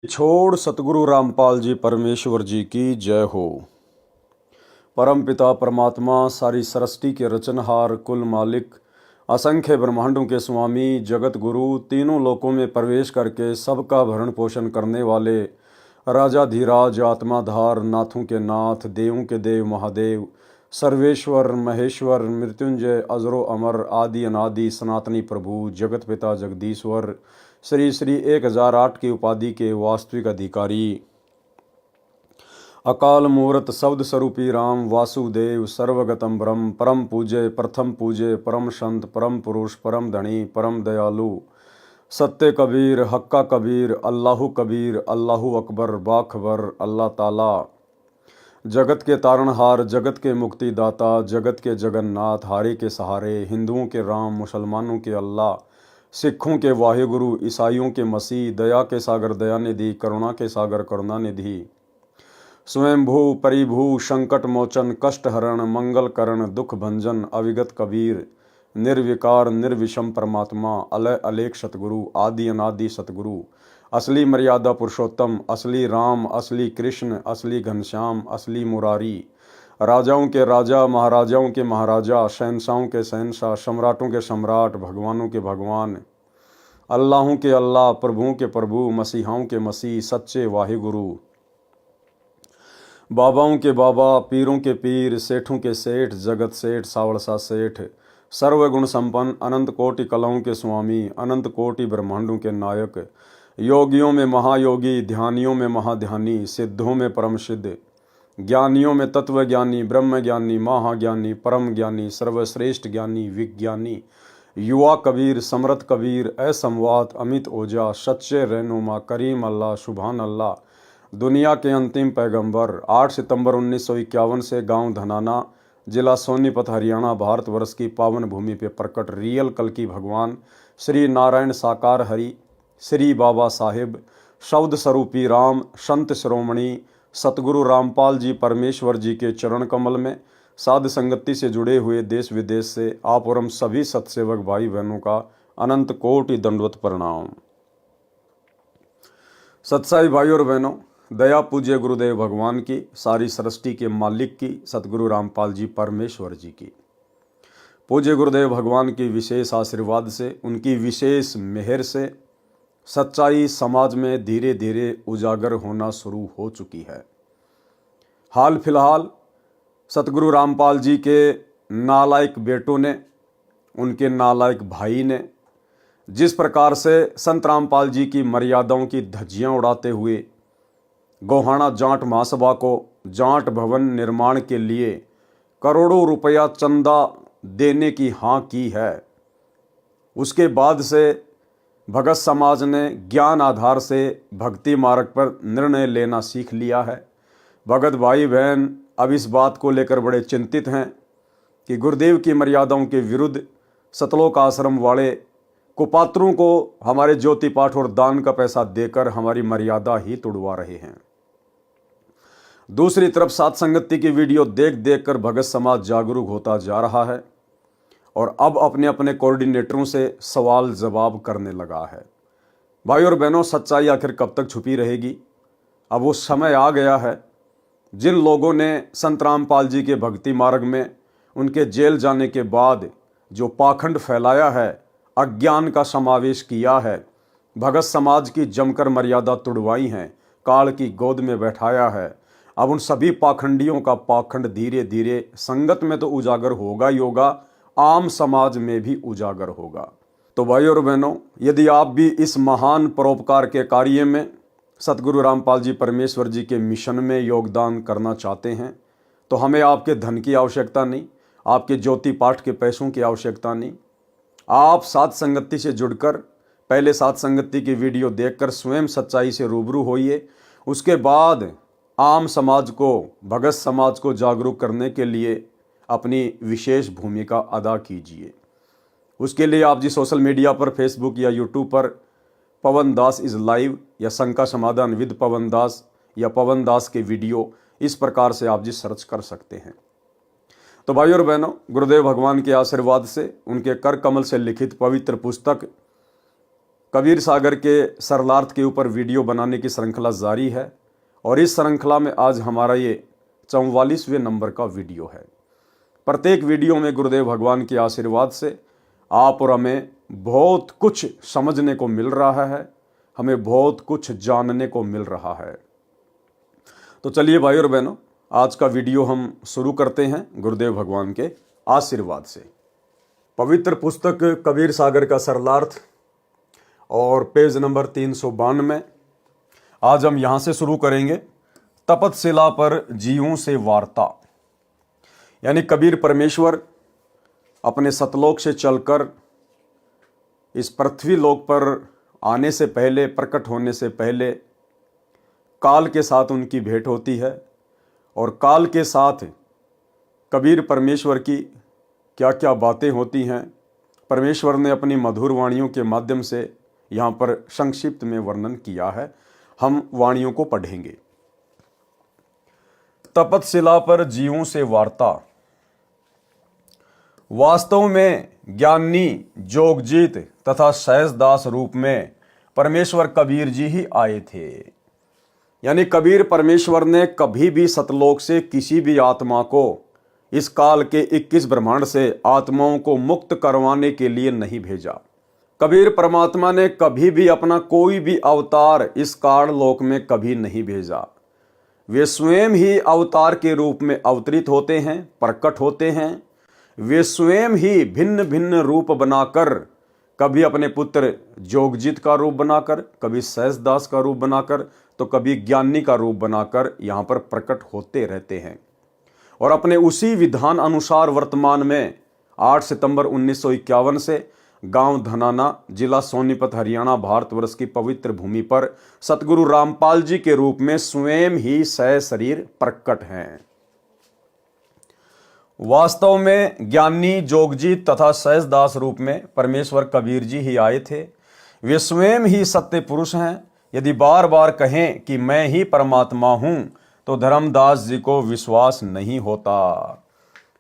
छोड़ सतगुरु रामपाल जी परमेश्वर जी की जय हो। परम पिता परमात्मा सारी सृष्टि के रचनहार कुल मालिक असंख्य ब्रह्मांडों के स्वामी जगत गुरु तीनों लोकों में प्रवेश करके सबका भरण पोषण करने वाले राजाधिराज आत्माधार नाथों के नाथ देवों के देव महादेव सर्वेश्वर महेश्वर मृत्युंजय अजरो अमर आदि अनादि सनातनी प्रभु जगत पिता जगदीश्वर श्री श्री 1008 की उपाधि के वास्तविक अधिकारी अकाल मूर्त शब्द स्वरूपी राम वासुदेव सर्वगतम ब्रह्म परम पूज्य प्रथम पूज्य परम संत परम पुरुष परम धनी परम दयालु सत्य कबीर हक्का कबीर अल्लाहु कबीर अल्लाहु अकबर बाखबर अल्लाह ताला जगत के तारणहार जगत के मुक्तिदाता जगत के जगन्नाथ हारे के सहारे हिंदुओं के राम मुसलमानों के अल्लाह सिखों के वाहिगुरु ईसाइयों के मसीह दया के सागर दयानिधि करुणा के सागर करुणानिधि स्वयंभू परिभू संकट मोचन कष्ट हरण मंगल करण दुख भंजन अविगत कबीर निर्विकार निर्विषम परमात्मा अलय अलेख सतगुरु आदि अनादि सतगुरु असली मर्यादा पुरुषोत्तम असली राम असली कृष्ण असली घनश्याम असली मुरारी राजाओं के राजा महाराजाओं के महाराजा शहनशाहों के शहनशाह सम्राटों के सम्राट भगवानों के भगवान अल्लाहों के अल्लाह प्रभुओं के प्रभु मसीहाओं के मसीह सच्चे वाहिगुरु बाबाओं के बाबा पीरों के पीर सेठों के सेठ जगत सेठ सावड़सा सेठ सर्वगुण संपन्न अनंत कोटि कलाओं के स्वामी अनंत कोटि ब्रह्मांडों के नायक योगियों में महायोगी ध्यानियों में महाध्यानी सिद्धों में परम सिद्ध ज्ञानियों में तत्व ज्ञानी ब्रह्म ज्ञानी महाज्ञानी परम ज्ञानी सर्वश्रेष्ठ ज्ञानी विज्ञानी युवा कबीर समरथ कबीर असंवात अमित ओझा सच्चे रहनुमा करीम अल्लाह सुभान अल्लाह दुनिया के अंतिम पैगंबर 8 सितंबर 1951 से गांव धनाना जिला सोनीपत हरियाणा भारतवर्ष की पावन भूमि पे प्रकट रियल कल की भगवान श्री नारायण साकार हरि श्री बाबा साहिब शब्द स्वरूपी राम संत शिरोमणि सतगुरु रामपाल जी परमेश्वर जी के चरण कमल में साध संगति से जुड़े हुए देश विदेश से आप और हम सभी सत्सेवक भाई बहनों का अनंत कोटि दंडवत प्रणाम। सत्साई भाई और बहनों, दया पूज्य गुरुदेव भगवान की सारी सृष्टि के मालिक की सतगुरु रामपाल जी परमेश्वर जी की पूज्य गुरुदेव भगवान की विशेष आशीर्वाद से उनकी विशेष मेहर से सच्चाई समाज में धीरे धीरे उजागर होना शुरू हो चुकी है। हाल फिलहाल सतगुरु रामपाल जी के नालायक बेटों ने उनके नालायक भाई ने जिस प्रकार से संत रामपाल जी की मर्यादाओं की धज्जियां उड़ाते हुए गोहाना जाट महासभा को जाट भवन निर्माण के लिए करोड़ों रुपया चंदा देने की हाँ की है, उसके बाद से भगत समाज ने ज्ञान आधार से भक्ति मार्ग पर निर्णय लेना सीख लिया है। भगत भाई बहन अब इस बात को लेकर बड़े चिंतित हैं कि गुरुदेव की मर्यादाओं के विरुद्ध सतलोक आश्रम वाले कुपात्रों को हमारे ज्योति पाठ और दान का पैसा देकर हमारी मर्यादा ही तोड़वा रहे हैं। दूसरी तरफ सात संगति की वीडियो देख देख कर भगत समाज जागरूक होता जा रहा है और अब अपने अपने कोऑर्डिनेटरों से सवाल जवाब करने लगा है। भाई और बहनों, सच्चाई आखिर कब तक छुपी रहेगी? अब वो समय आ गया है जिन लोगों ने संत रामपाल जी के भक्ति मार्ग में उनके जेल जाने के बाद जो पाखंड फैलाया है, अज्ञान का समावेश किया है, भगत समाज की जमकर मर्यादा तुड़वाई है, काल की गोद में बैठाया है, अब उन सभी पाखंडियों का पाखंड धीरे धीरे संगत में तो उजागर होगा ही होगा, आम समाज में भी उजागर होगा। तो भाई और बहनों, यदि आप भी इस महान परोपकार के कार्य में सतगुरु रामपाल जी परमेश्वर जी के मिशन में योगदान करना चाहते हैं तो हमें आपके धन की आवश्यकता नहीं, आपके ज्योति पाठ के पैसों की आवश्यकता नहीं। आप साथ संगति से जुड़कर पहले साथ संगति की वीडियो देखकर स्वयं सच्चाई से रूबरू होइए, उसके बाद आम समाज को भगत समाज को जागरूक करने के लिए अपनी विशेष भूमिका अदा कीजिए। उसके लिए आप जी सोशल मीडिया पर फेसबुक या यूट्यूब पर पवन दास इज़ लाइव या शंका समाधान विद पवन दास या पवन दास के वीडियो इस प्रकार से आप जी सर्च कर सकते हैं। तो भाई और बहनों, गुरुदेव भगवान के आशीर्वाद से उनके कर कमल से लिखित पवित्र पुस्तक कबीर सागर के सरलार्थ के ऊपर वीडियो बनाने की श्रृंखला जारी है और इस श्रृंखला में आज हमारा ये 44वें नंबर का वीडियो है। प्रत्येक वीडियो में गुरुदेव भगवान के आशीर्वाद से आप और हमें बहुत कुछ समझने को मिल रहा है, हमें बहुत कुछ जानने को मिल रहा है। तो चलिए भाई और बहनों, आज का वीडियो हम शुरू करते हैं गुरुदेव भगवान के आशीर्वाद से। पवित्र पुस्तक कबीर सागर का सरलार्थ और पेज नंबर 392। आज हम यहाँ से शुरू करेंगे। तपतशिला पर जीवों से वार्ता, यानी कबीर परमेश्वर अपने सतलोक से चलकर इस पृथ्वी लोक पर आने से पहले, प्रकट होने से पहले काल के साथ उनकी भेंट होती है और काल के साथ कबीर परमेश्वर की क्या क्या बातें होती हैं, परमेश्वर ने अपनी मधुर वाणियों के माध्यम से यहाँ पर संक्षिप्त में वर्णन किया है। हम वाणियों को पढ़ेंगे। तपतशिला पर जीवों से वार्ता। वास्तव में ज्ञानी, जोगजीत तथा सहजदास रूप में परमेश्वर कबीर जी ही आए थे। यानी कबीर परमेश्वर ने कभी भी सतलोक से किसी भी आत्मा को इस काल के 21 ब्रह्मांड से आत्माओं को मुक्त करवाने के लिए नहीं भेजा। कबीर परमात्मा ने कभी भी अपना कोई भी अवतार इस काल लोक में कभी नहीं भेजा। वे स्वयं ही अवतार के रूप में अवतरित होते हैं, प्रकट होते हैं। वे स्वयं ही भिन्न भिन्न रूप बनाकर, कभी अपने पुत्र जोगजीत का रूप बनाकर, कभी सहजदास का रूप बनाकर, तो कभी ज्ञानी का रूप बनाकर यहाँ पर प्रकट होते रहते हैं। और अपने उसी विधान अनुसार वर्तमान में 8 सितंबर 1951 से गांव धनाना, जिला सोनीपत, हरियाणा, भारतवर्ष की पवित्र भूमि पर सतगुरु रामपाल जी के रूप में स्वयं ही सहशरीर प्रकट हैं। वास्तव में ज्ञानी, जोगजीत तथा सहजदास रूप में परमेश्वर कबीर जी ही आए थे। वे स्वयं ही सत्य पुरुष हैं। यदि बार बार कहें कि मैं ही परमात्मा हूं तो धर्मदास जी को विश्वास नहीं होता।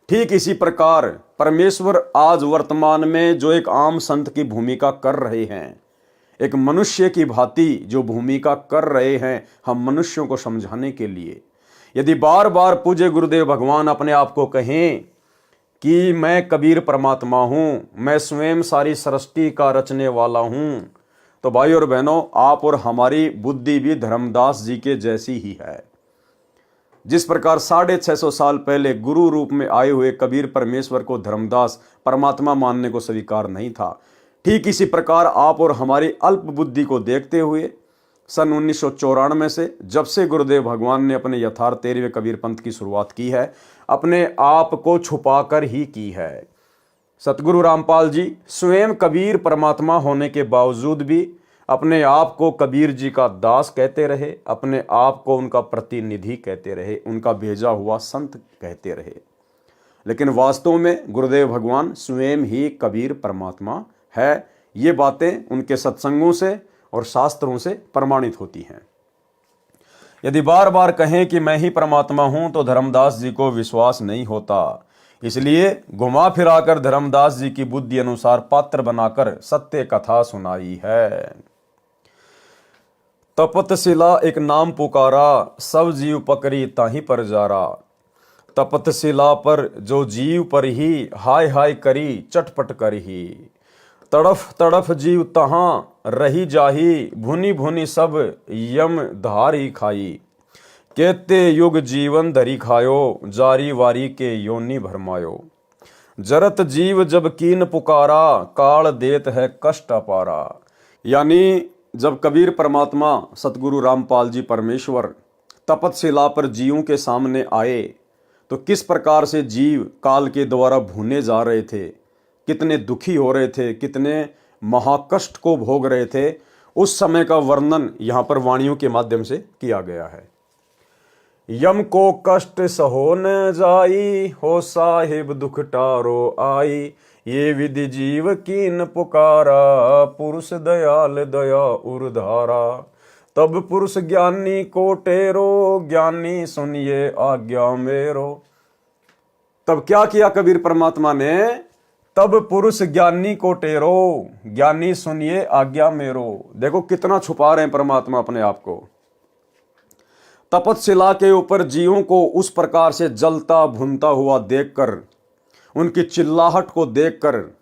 ठीक इसी प्रकार परमेश्वर आज वर्तमान में जो एक आम संत की भूमिका कर रहे हैं, एक मनुष्य की भांति जो भूमिका कर रहे हैं हम मनुष्यों को समझाने के लिए, यदि बार बार पूज्य गुरुदेव भगवान अपने आप को कहें कि मैं कबीर परमात्मा हूं, मैं स्वयं सारी सृष्टि का रचने वाला हूं, तो भाई और बहनों, आप और हमारी बुद्धि भी धर्मदास जी के जैसी ही है। जिस प्रकार 650 साल पहले गुरु रूप में आए हुए कबीर परमेश्वर को धर्मदास परमात्मा मानने को स्वीकार नहीं था, ठीक इसी प्रकार आप और हमारी अल्प बुद्धि को देखते हुए सन 1994 से जब से गुरुदेव भगवान ने अपने यथार्थ 13वें कबीर पंथ की शुरुआत की है, अपने आप को छुपाकर ही की है। सतगुरु रामपाल जी स्वयं कबीर परमात्मा होने के बावजूद भी अपने आप को कबीर जी का दास कहते रहे, अपने आप को उनका प्रतिनिधि कहते रहे, उनका भेजा हुआ संत कहते रहे। लेकिन वास्तव में गुरुदेव भगवान स्वयं ही कबीर परमात्मा है। ये बातें उनके सत्संगों से और शास्त्रों से प्रमाणित होती हैं। यदि बार बार कहें कि मैं ही परमात्मा हूं तो धर्मदास जी को विश्वास नहीं होता। इसलिए घुमा फिराकर धर्मदास जी की बुद्धि अनुसार पात्र बनाकर सत्य कथा सुनाई है। तपतशिला एक नाम पुकारा, सब जीव पकड़ी ताही पर जारा। तपतशिला पर जो जीव पर ही हाय हाय करी, चटपट कर ही। तड़फ तड़फ जीव तहाँ रही जाही, भुनी भुनी सब यम धारी खाई। केते युग जीवन धरी खायो, जारी वारी के योनि भरमायो। जरत जीव जब कीन पुकारा, काल देत है कष्ट अपारा। यानी जब कबीर परमात्मा सतगुरु रामपाल जी परमेश्वर तपतशिला पर जीवों के सामने आए तो किस प्रकार से जीव काल के द्वारा भूने जा रहे थे, कितने दुखी हो रहे थे, कितने महाकष्ट को भोग रहे थे, उस समय का वर्णन यहाँ पर वाणियों के माध्यम से किया गया है। यम को कष्ट सहो न जाई, हो साहिब दुख टारो आई। ये विधि जीव कीन पुकारा, पुरुष दयाल दया उर्धारा। तब पुरुष ज्ञानी को टेरो, ज्ञानी सुनिए आज्ञा मेरो। तब क्या किया कबीर परमात्मा ने? तब पुरुष ज्ञानी को टेरो, ज्ञानी सुनिए आज्ञा मेरो। देखो कितना छुपा रहे हैं परमात्मा अपने आप को। तपतशिला के ऊपर जीवों को उस प्रकार से जलता भुनता हुआ देखकर, उनकी चिल्लाहट को देखकर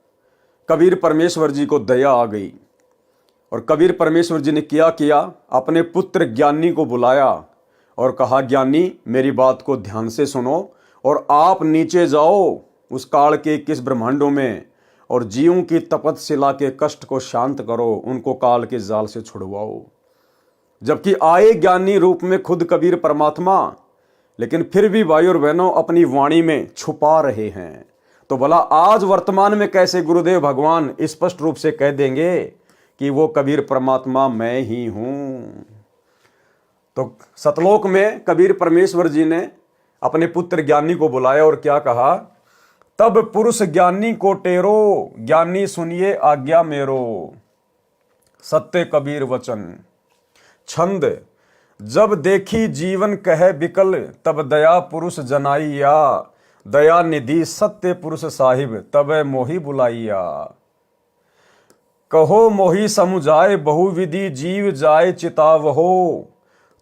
कबीर परमेश्वर जी को दया आ गई। और कबीर परमेश्वर जी ने क्या किया, अपने पुत्र ज्ञानी को बुलाया और कहा, ज्ञानी मेरी बात को ध्यान से सुनो और आप नीचे जाओ उस काल के 21 ब्रह्मांडों में और जीवों की तपतशिला के कष्ट को शांत करो, उनको काल के जाल से छुड़वाओ। जबकि आए ज्ञानी रूप में खुद कबीर परमात्मा, लेकिन फिर भी भाई और बहनों अपनी वाणी में छुपा रहे हैं। तो भला आज वर्तमान में कैसे गुरुदेव भगवान स्पष्ट रूप से कह देंगे कि वो कबीर परमात्मा मैं ही हूं। तो सतलोक में कबीर परमेश्वर जी ने अपने पुत्र ज्ञानी को बुलाया और क्या कहा, तब पुरुष ज्ञानी को टेरो, ज्ञानी सुनिए आज्ञा मेरो। सत्य कबीर वचन। छंद। जब देखी जीवन कहे बिकल, तब दया पुरुष जनाइया। दया निधि सत्य पुरुष साहिब, तब मोही बुलाइया। कहो मोही समुझाए बहुविधि, जीव जाए चिताव हो।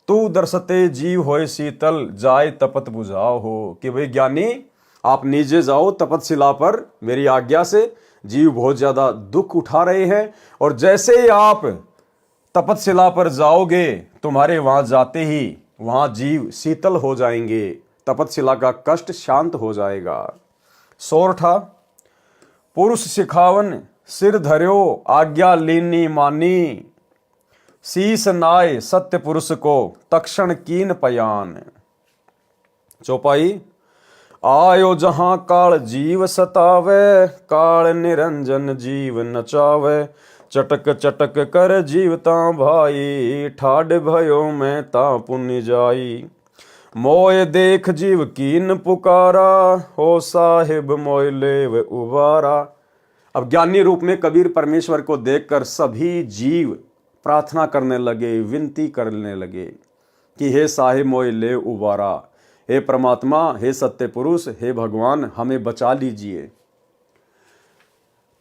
तू दर्शते जीव होए शीतल, जाए तपत बुझाओ हो। कि भाई ज्ञानी आप नीचे जाओ तपतशिला पर, मेरी आज्ञा से। जीव बहुत ज्यादा दुख उठा रहे हैं और जैसे ही आप तपतशिला पर जाओगे, तुम्हारे वहां जाते ही वहां जीव शीतल हो जाएंगे, तपतशिला का कष्ट शांत हो जाएगा। सोरठा। पुरुष सिखावन सिर धर्यो, आज्ञा लीनी मानी। शीस नाय सत्य पुरुष को, तक्षण कीन पयान। चौपाई। आयो जहां काल जीव सतावे, काल निरंजन जीव नचावे। चटक चटक कर जीवता भाई, ठाड भयो मैं ता पुण्य जाई। मोय देख जीव कीन पुकारा, हो साहिब मोय लेव उबारा। अब ज्ञानी रूप में कबीर परमेश्वर को देखकर सभी जीव प्रार्थना करने लगे, विनती करने लगे कि हे साहिब मोय ले उबारा, हे परमात्मा, हे सत्य पुरुष, हे भगवान, हमें बचा लीजिए।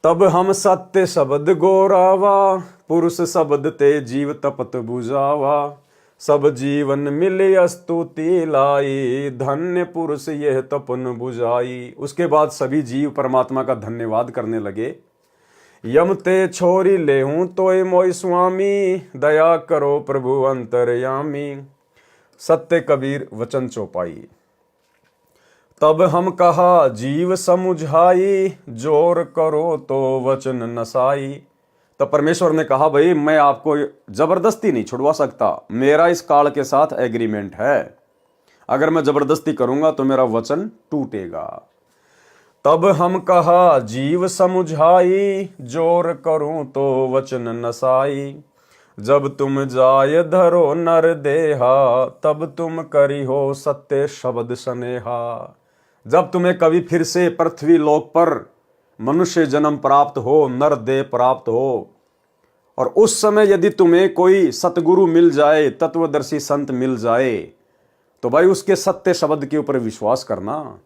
तब हम सत्य शब्द गोरावा, पुरुष शब्द ते जीव तपत बुझावा। सब जीवन मिले स्तुति लाई, धन्य पुरुष यह तपन बुझाई। उसके बाद सभी जीव परमात्मा का धन्यवाद करने लगे। यम ते छोरी लेहूं तोय मोय स्वामी, दया करो प्रभु अंतरयामी। सत्य कबीर वचन चौपाई। तब हम कहा जीव समुझाई, जोर करो तो वचन नसाई। तो परमेश्वर ने कहा, भाई मैं आपको जबरदस्ती नहीं छुड़वा सकता, मेरा इस काल के साथ एग्रीमेंट है। अगर मैं जबरदस्ती करूंगा तो मेरा वचन टूटेगा। तब हम कहा जीव समुझाई, जोर करूं तो वचन नसाई। जब तुम जाय धरो नर देहा, तब तुम करी हो सत्य शब्द स्नेहा। जब तुम्हें कभी फिर से पृथ्वी लोक पर मनुष्य जन्म प्राप्त हो, नर देह प्राप्त हो, और उस समय यदि तुम्हें कोई सतगुरु मिल जाए, तत्वदर्शी संत मिल जाए, तो भाई उसके सत्य शब्द के ऊपर विश्वास करना,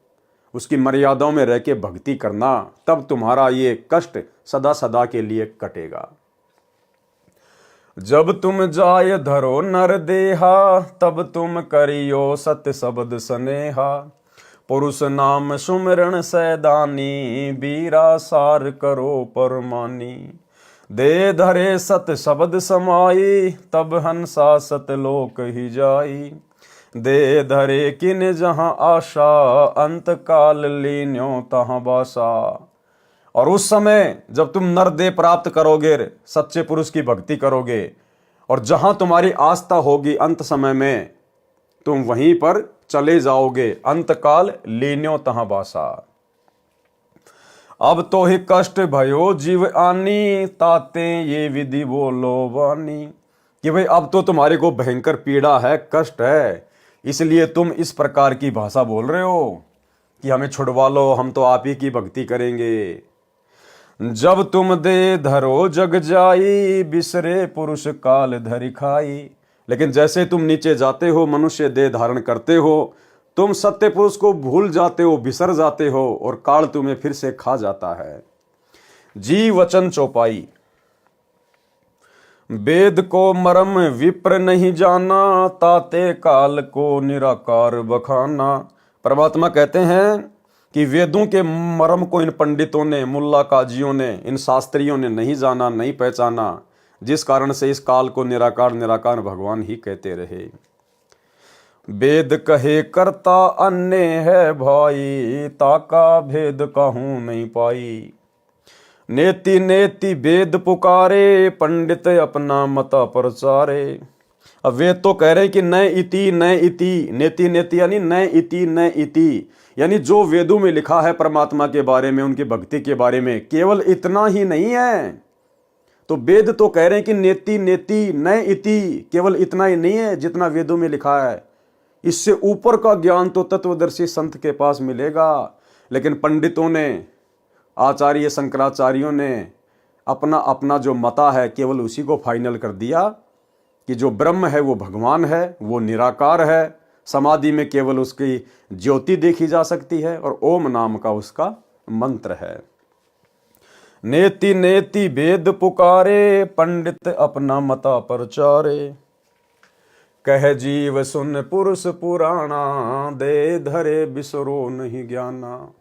उसकी मर्यादाओं में रह के भक्ति करना, तब तुम्हारा ये कष्ट सदा सदा के लिए कटेगा। जब तुम जाय धरो नर देहा, तब तुम करियो सत्य शब्द स्नेहा। पुरुष नाम सुमिरन सैदानी, बीरा सार करो परमानी। दे धरे सत शब्द समाई, तब हंसा सतलोक ही जाई। दे धरे किन जहां आशा, अंत काल लीन्यो तहां बासा। और उस समय जब तुम नर देह प्राप्त करोगे, सच्चे पुरुष की भक्ति करोगे, और जहां तुम्हारी आस्था होगी अंत समय में, तुम वहीं पर चले जाओगे। अंतकाल लीन्यो तहां बासा। अब तो ही कष्ट भयो जीव आनी, ताते ये विधि बोलो वानी। कि भाई अब तो तुम्हारे को भयंकर पीड़ा है, कष्ट है, इसलिए तुम इस प्रकार की भाषा बोल रहे हो कि हमें छुड़वा लो, हम तो आप ही की भक्ति करेंगे। जब तुम दे धरो जग जाई, बिसरे पुरुष काल धरि खाई। लेकिन जैसे तुम नीचे जाते हो, मनुष्य देह धारण करते हो, तुम सत्य पुरुष को भूल जाते हो, बिसर जाते हो, और काल तुम्हें फिर से खा जाता है। जी वचन चौपाई। वेद को मरम विप्र नहीं जाना, ताते काल को निराकार बखाना। परमात्मा कहते हैं कि वेदों के मर्म को इन पंडितों ने, मुल्ला काजियों ने, इन शास्त्रियों ने नहीं जाना, नहीं पहचाना, जिस कारण से इस काल को निराकार निराकार भगवान ही कहते रहे। वेद कहे करता अन्य है भाई, ताका भेद कहूं नहीं पाई। नेति नेति वेद पुकारे, पंडित अपना मता प्रचारे। अब वेद तो कह रहे कि न इति न इति, नेति नेति यानी न इति न इति, यानी जो वेदों में लिखा है परमात्मा के बारे में, उनकी भक्ति के बारे में, केवल इतना ही नहीं है। तो वेद तो कह रहे हैं कि नेति नेति न इति, केवल इतना ही नहीं है जितना वेदों में लिखा है। इससे ऊपर का ज्ञान तो तत्वदर्शी संत के पास मिलेगा। लेकिन पंडितों ने, आचार्य शंकराचार्यों ने अपना अपना जो मता है केवल उसी को फाइनल कर दिया कि जो ब्रह्म है वो भगवान है, वो निराकार है। समाधि में केवल उसकी ज्योति देखी जा सकती है और ओम नाम का उसका मंत्र है। नेति नेति वेद पुकारे, पंडित अपना मता प्रचारे। कह जीव सुन पुरुष पुराणा, दे धरे बिसरो नहीं ज्ञाना।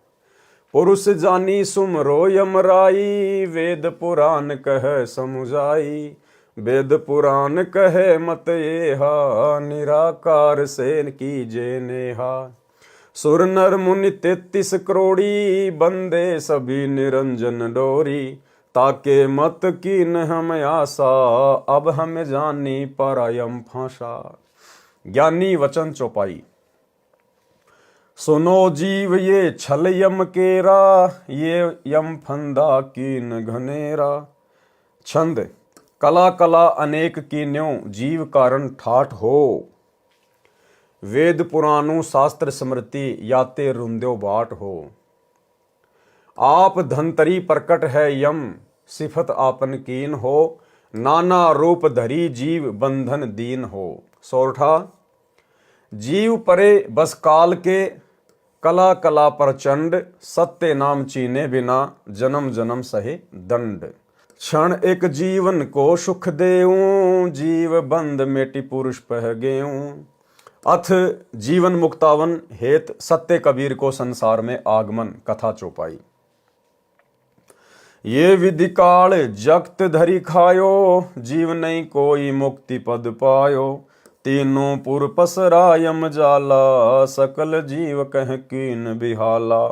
पुरुष जानी सुमरो यमराई, वेद पुराण कह समुझाई। वेद पुराण कहे मत येहा, निराकार से कीजे नेहा। सुर नर मुनि 33 करोड़ी, बंदे सभी निरंजन डोरी। ताके मत कीन हम आशा, अब हम जानी परायम फांसा। ज्ञानी वचन चौपाई। सुनो जीव ये छल यम केरा, ये यम फंदा कीन घनेरा। छंद। कला कला अनेक कीन्यों, जीव कारण ठाठ हो। वेद पुराणों शास्त्र स्मृति, याते रुंद्यो बाट हो। आप धनतरी प्रकट है यम, सिफत आपन कीन हो। नाना रूप धरी जीव, बंधन दीन हो। सोरठा। जीव परे बस काल के, कला कला प्रचंड। सत्य नाम चीने बिना, जन्म जन्म सहे दंड। क्षण एक जीवन को सुख देऊं, जीव बंद मेटी पुरुष पह गेऊं। अथ जीवन मुक्तावन हेत, सत्य कबीर को संसार में आगमन। कथा चौपाई। ये विधि काल जगत धरी खायो, जीव नहीं कोई मुक्ति पद पायो। तीनों पुर पसरा यम जाला, सकल जीव कह कीन बिहाला।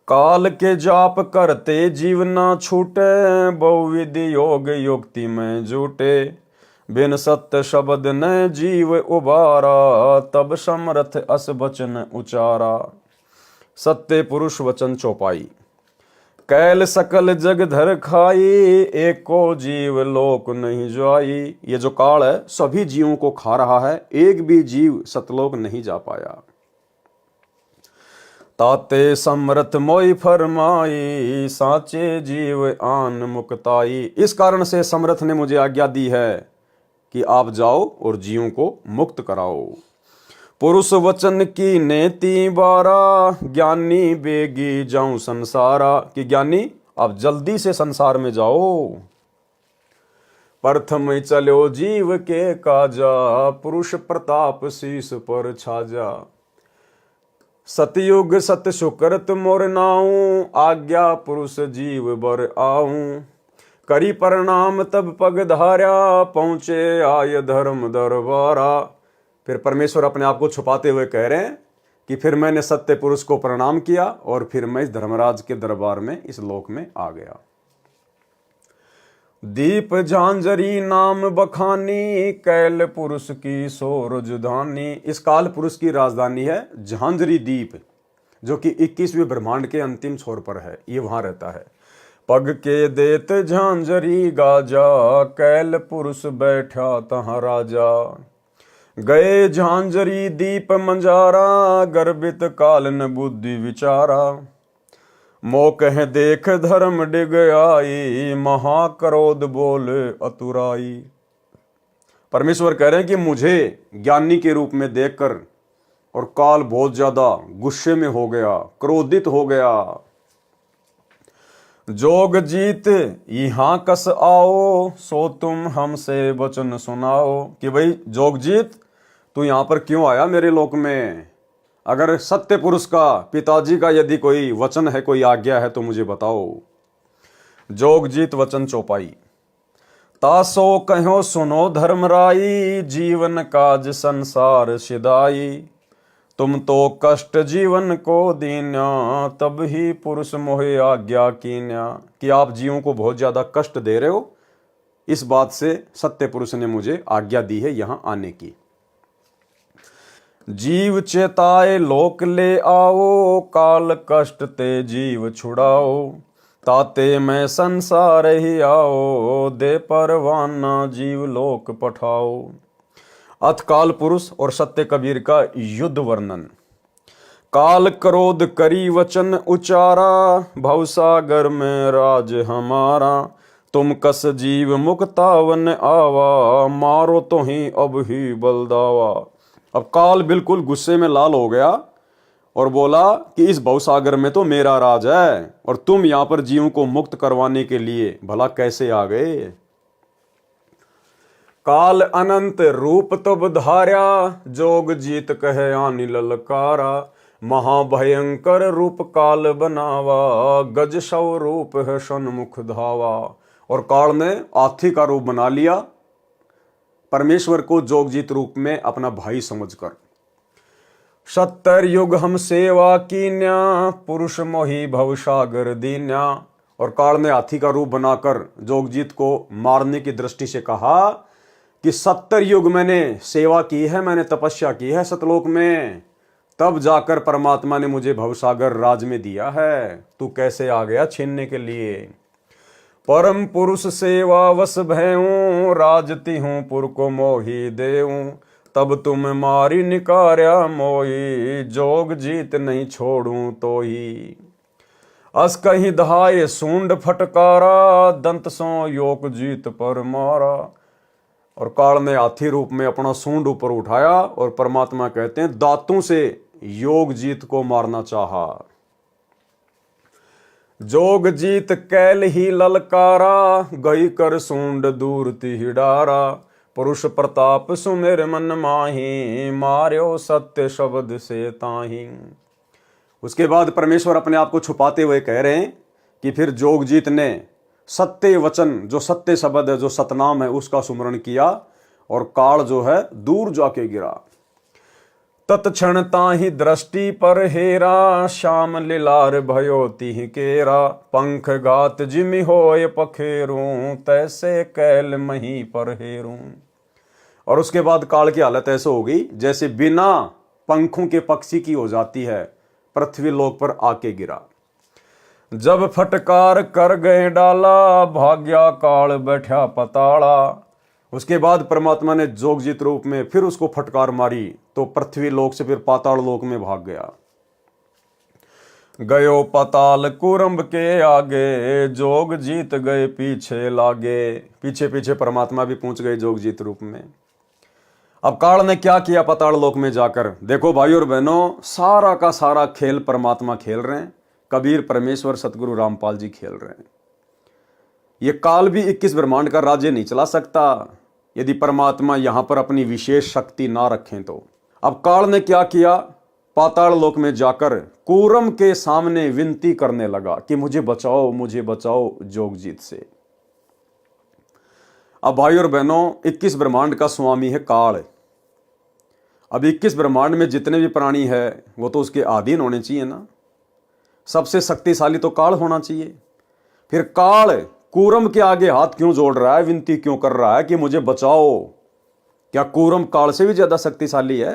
काल के जाप करते जीव ना छूटे, बहुविधि योग युक्ति में जुटे। बिन सत्य शब्द न जीव उबारा, तब समर्थ अस वचन उचारा। सत्य पुरुष वचन चौपाई। कैल सकल जग धर खाई, एको जीव लोक नहीं जाई। ये जो काल है सभी जीवों को खा रहा है, एक भी जीव सतलोक नहीं जा पाया। ताते समर्थ मोई फरमाई, साचे जीव आन मुक्ताई। इस कारण से समर्थ ने मुझे आज्ञा दी है कि आप जाओ और जीवों को मुक्त कराओ। पुरुष वचन की नेति बारा, ज्ञानी बेगी जाऊं संसारा। कि ज्ञानी आप जल्दी से संसार में जाओ। प्रथम चलो जीव के काजा, पुरुष प्रताप शीस पर छाजा। सतयुग सत सुकृत मोर नाऊं, आज्ञा पुरुष जीव बर आऊं। करी प्रणाम तब पग धार्या, पहुंचे आय धर्म दरबारा। फिर परमेश्वर अपने आप को छुपाते हुए कह रहे हैं कि फिर मैंने सत्य पुरुष को प्रणाम किया और फिर मैं इस धर्मराज के दरबार में, इस लोक में आ गया। दीप झांझरी नाम बखानी, कैल पुरुष की सो राजधानी। इस काल पुरुष की राजधानी है झांझरी द्वीप, जो कि 21वें ब्रह्मांड के अंतिम छोर पर है। ये वहां रहता है। पग के देत झांझरी गाजा, कैल पुरुष बैठा तहां राजा। गए झांझरी दीप मंजारा, गर्भित काल न बुद्धि विचारा। मोकह देख धर्म डिग आई, महाक्रोध बोल अतुराई। परमेश्वर कह रहे हैं कि मुझे ज्ञानी के रूप में देखकर और काल बहुत ज्यादा गुस्से में हो गया, क्रोधित हो गया। जोग जीत यहाँ कस आओ, सो तुम हमसे वचन सुनाओ। कि भाई जोग जीत, तू यहाँ पर क्यों आया मेरे लोक में? अगर सत्य पुरुष का, पिताजी का यदि कोई वचन है, कोई आज्ञा है तो मुझे बताओ। जोग जीत वचन चौपाई। तासो कहो सुनो धर्मराई, जीवन काज संसार सिदाई। तुम तो कष्ट जीवन को दीन्या, तब ही पुरुष मोहे आज्ञा कीन्या। कि आप जीवों को बहुत ज्यादा कष्ट दे रहे हो, इस बात से सत्य पुरुष ने मुझे आज्ञा दी है यहां आने की। जीव चेताए लोक ले आओ, काल कष्ट ते जीव छुड़ाओ। ताते मैं संसार ही आओ, दे परवाना जीव लोक पठाओ। अथ काल पुरुष और सत्य कबीर का युद्ध वर्णन। काल क्रोध करी वचन उचारा, भवसागर में राज हमारा। तुम कस जीव मुक्तावन आवा, मारो तो ही अब ही बलदावा। अब काल बिल्कुल गुस्से में लाल हो गया और बोला कि इस भवसागर में तो मेरा राज है, और तुम यहां पर जीवों को मुक्त करवाने के लिए भला कैसे आ गए? काल अनंत रूप तब धार्या, जोग जीत कहे आनि ललकारा। महाभयंकर रूप काल बनावा, गज सौ रूप है सन्मुख धावा। और काल ने हाथी का रूप बना लिया, परमेश्वर को जोगजीत रूप में अपना भाई समझकर। 70 युग हम सेवा कीन्या, पुरुष मोहि भवसागर दीन्या। और काल ने हाथी का रूप बनाकर जोगजीत को मारने की दृष्टि से कहा कि 70 युग मैंने सेवा की है, मैंने तपस्या की है सतलोक में, तब जाकर परमात्मा ने मुझे भवसागर राज में दिया है। तू कैसे आ गया छीनने के लिए? परम पुरुष सेवा वश भयूं, राजती हूं पुर को मोही देऊं। तब तुम मारी निकार्या मोही, जोग जीत नहीं छोड़ूं तो ही। अस कहीं दहाए सूंड फटकारा, दंत सो योक जीत पर मारा। और काल ने हाथी रूप में अपना सूंड ऊपर उठाया और परमात्मा कहते हैं दांतों से योग जीत को मारना चाहा। जोग जीत कैल ही ललकारा, गई कर सूंड दूर तिहि डारा। पुरुष प्रताप सुमेर मन माही, मार्यो सत्य शब्द से ताही। उसके बाद परमेश्वर अपने आप को छुपाते हुए कह रहे हैं कि फिर जोगजीत ने सत्य वचन, जो सत्य शब्द है, जो सतनाम है, उसका सुमरण किया और काल जो है दूर जाके गिरा। तत्क्षण ताहि दृष्टि पर हेरा, श्याम लिलार भयो तिहि केरा। पंख घात जिमि होय पखेरूं, तैसे कैल मही पर हेरूं। और उसके बाद काल की हालत ऐसे हो गई जैसे बिना पंखों के पक्षी की हो जाती है, पृथ्वी लोक पर आके गिरा। जब फटकार कर गए डाला, भाग्या काल बैठा पताड़ा। उसके बाद परमात्मा ने जोगजीत रूप में फिर उसको फटकार मारी तो पृथ्वी लोक से फिर पाताल लोक में भाग गया। गयो पताल कुरंब के आगे, जोग जीत गए पीछे लागे। पीछे पीछे परमात्मा भी पहुंच गए जोगजीत रूप में। अब काल ने क्या किया पताल लोक में जाकर? देखो भाई और बहनों, सारा का सारा खेल परमात्मा खेल रहे हैं, कबीर, परमेश्वर, सतगुरु रामपाल जी खेल रहे हैं। ये काल भी 21 ब्रह्मांड का राज्य नहीं चला सकता यदि परमात्मा यहां पर अपनी विशेष शक्ति ना रखें तो। अब काल ने क्या किया? पाताल लोक में जाकर कूरम के सामने विनती करने लगा कि मुझे बचाओ, मुझे बचाओ जोगजीत से। अब भाई और बहनों, 21 ब्रह्मांड का स्वामी है काल। अब 21 ब्रह्मांड में जितने भी प्राणी है वो तो उसके अधीन होने चाहिए ना। सबसे शक्तिशाली तो काल होना चाहिए। फिर काल कूरम के आगे हाथ क्यों जोड़ रहा है, विनती क्यों कर रहा है कि मुझे बचाओ? क्या कूरम काल से भी ज्यादा शक्तिशाली है?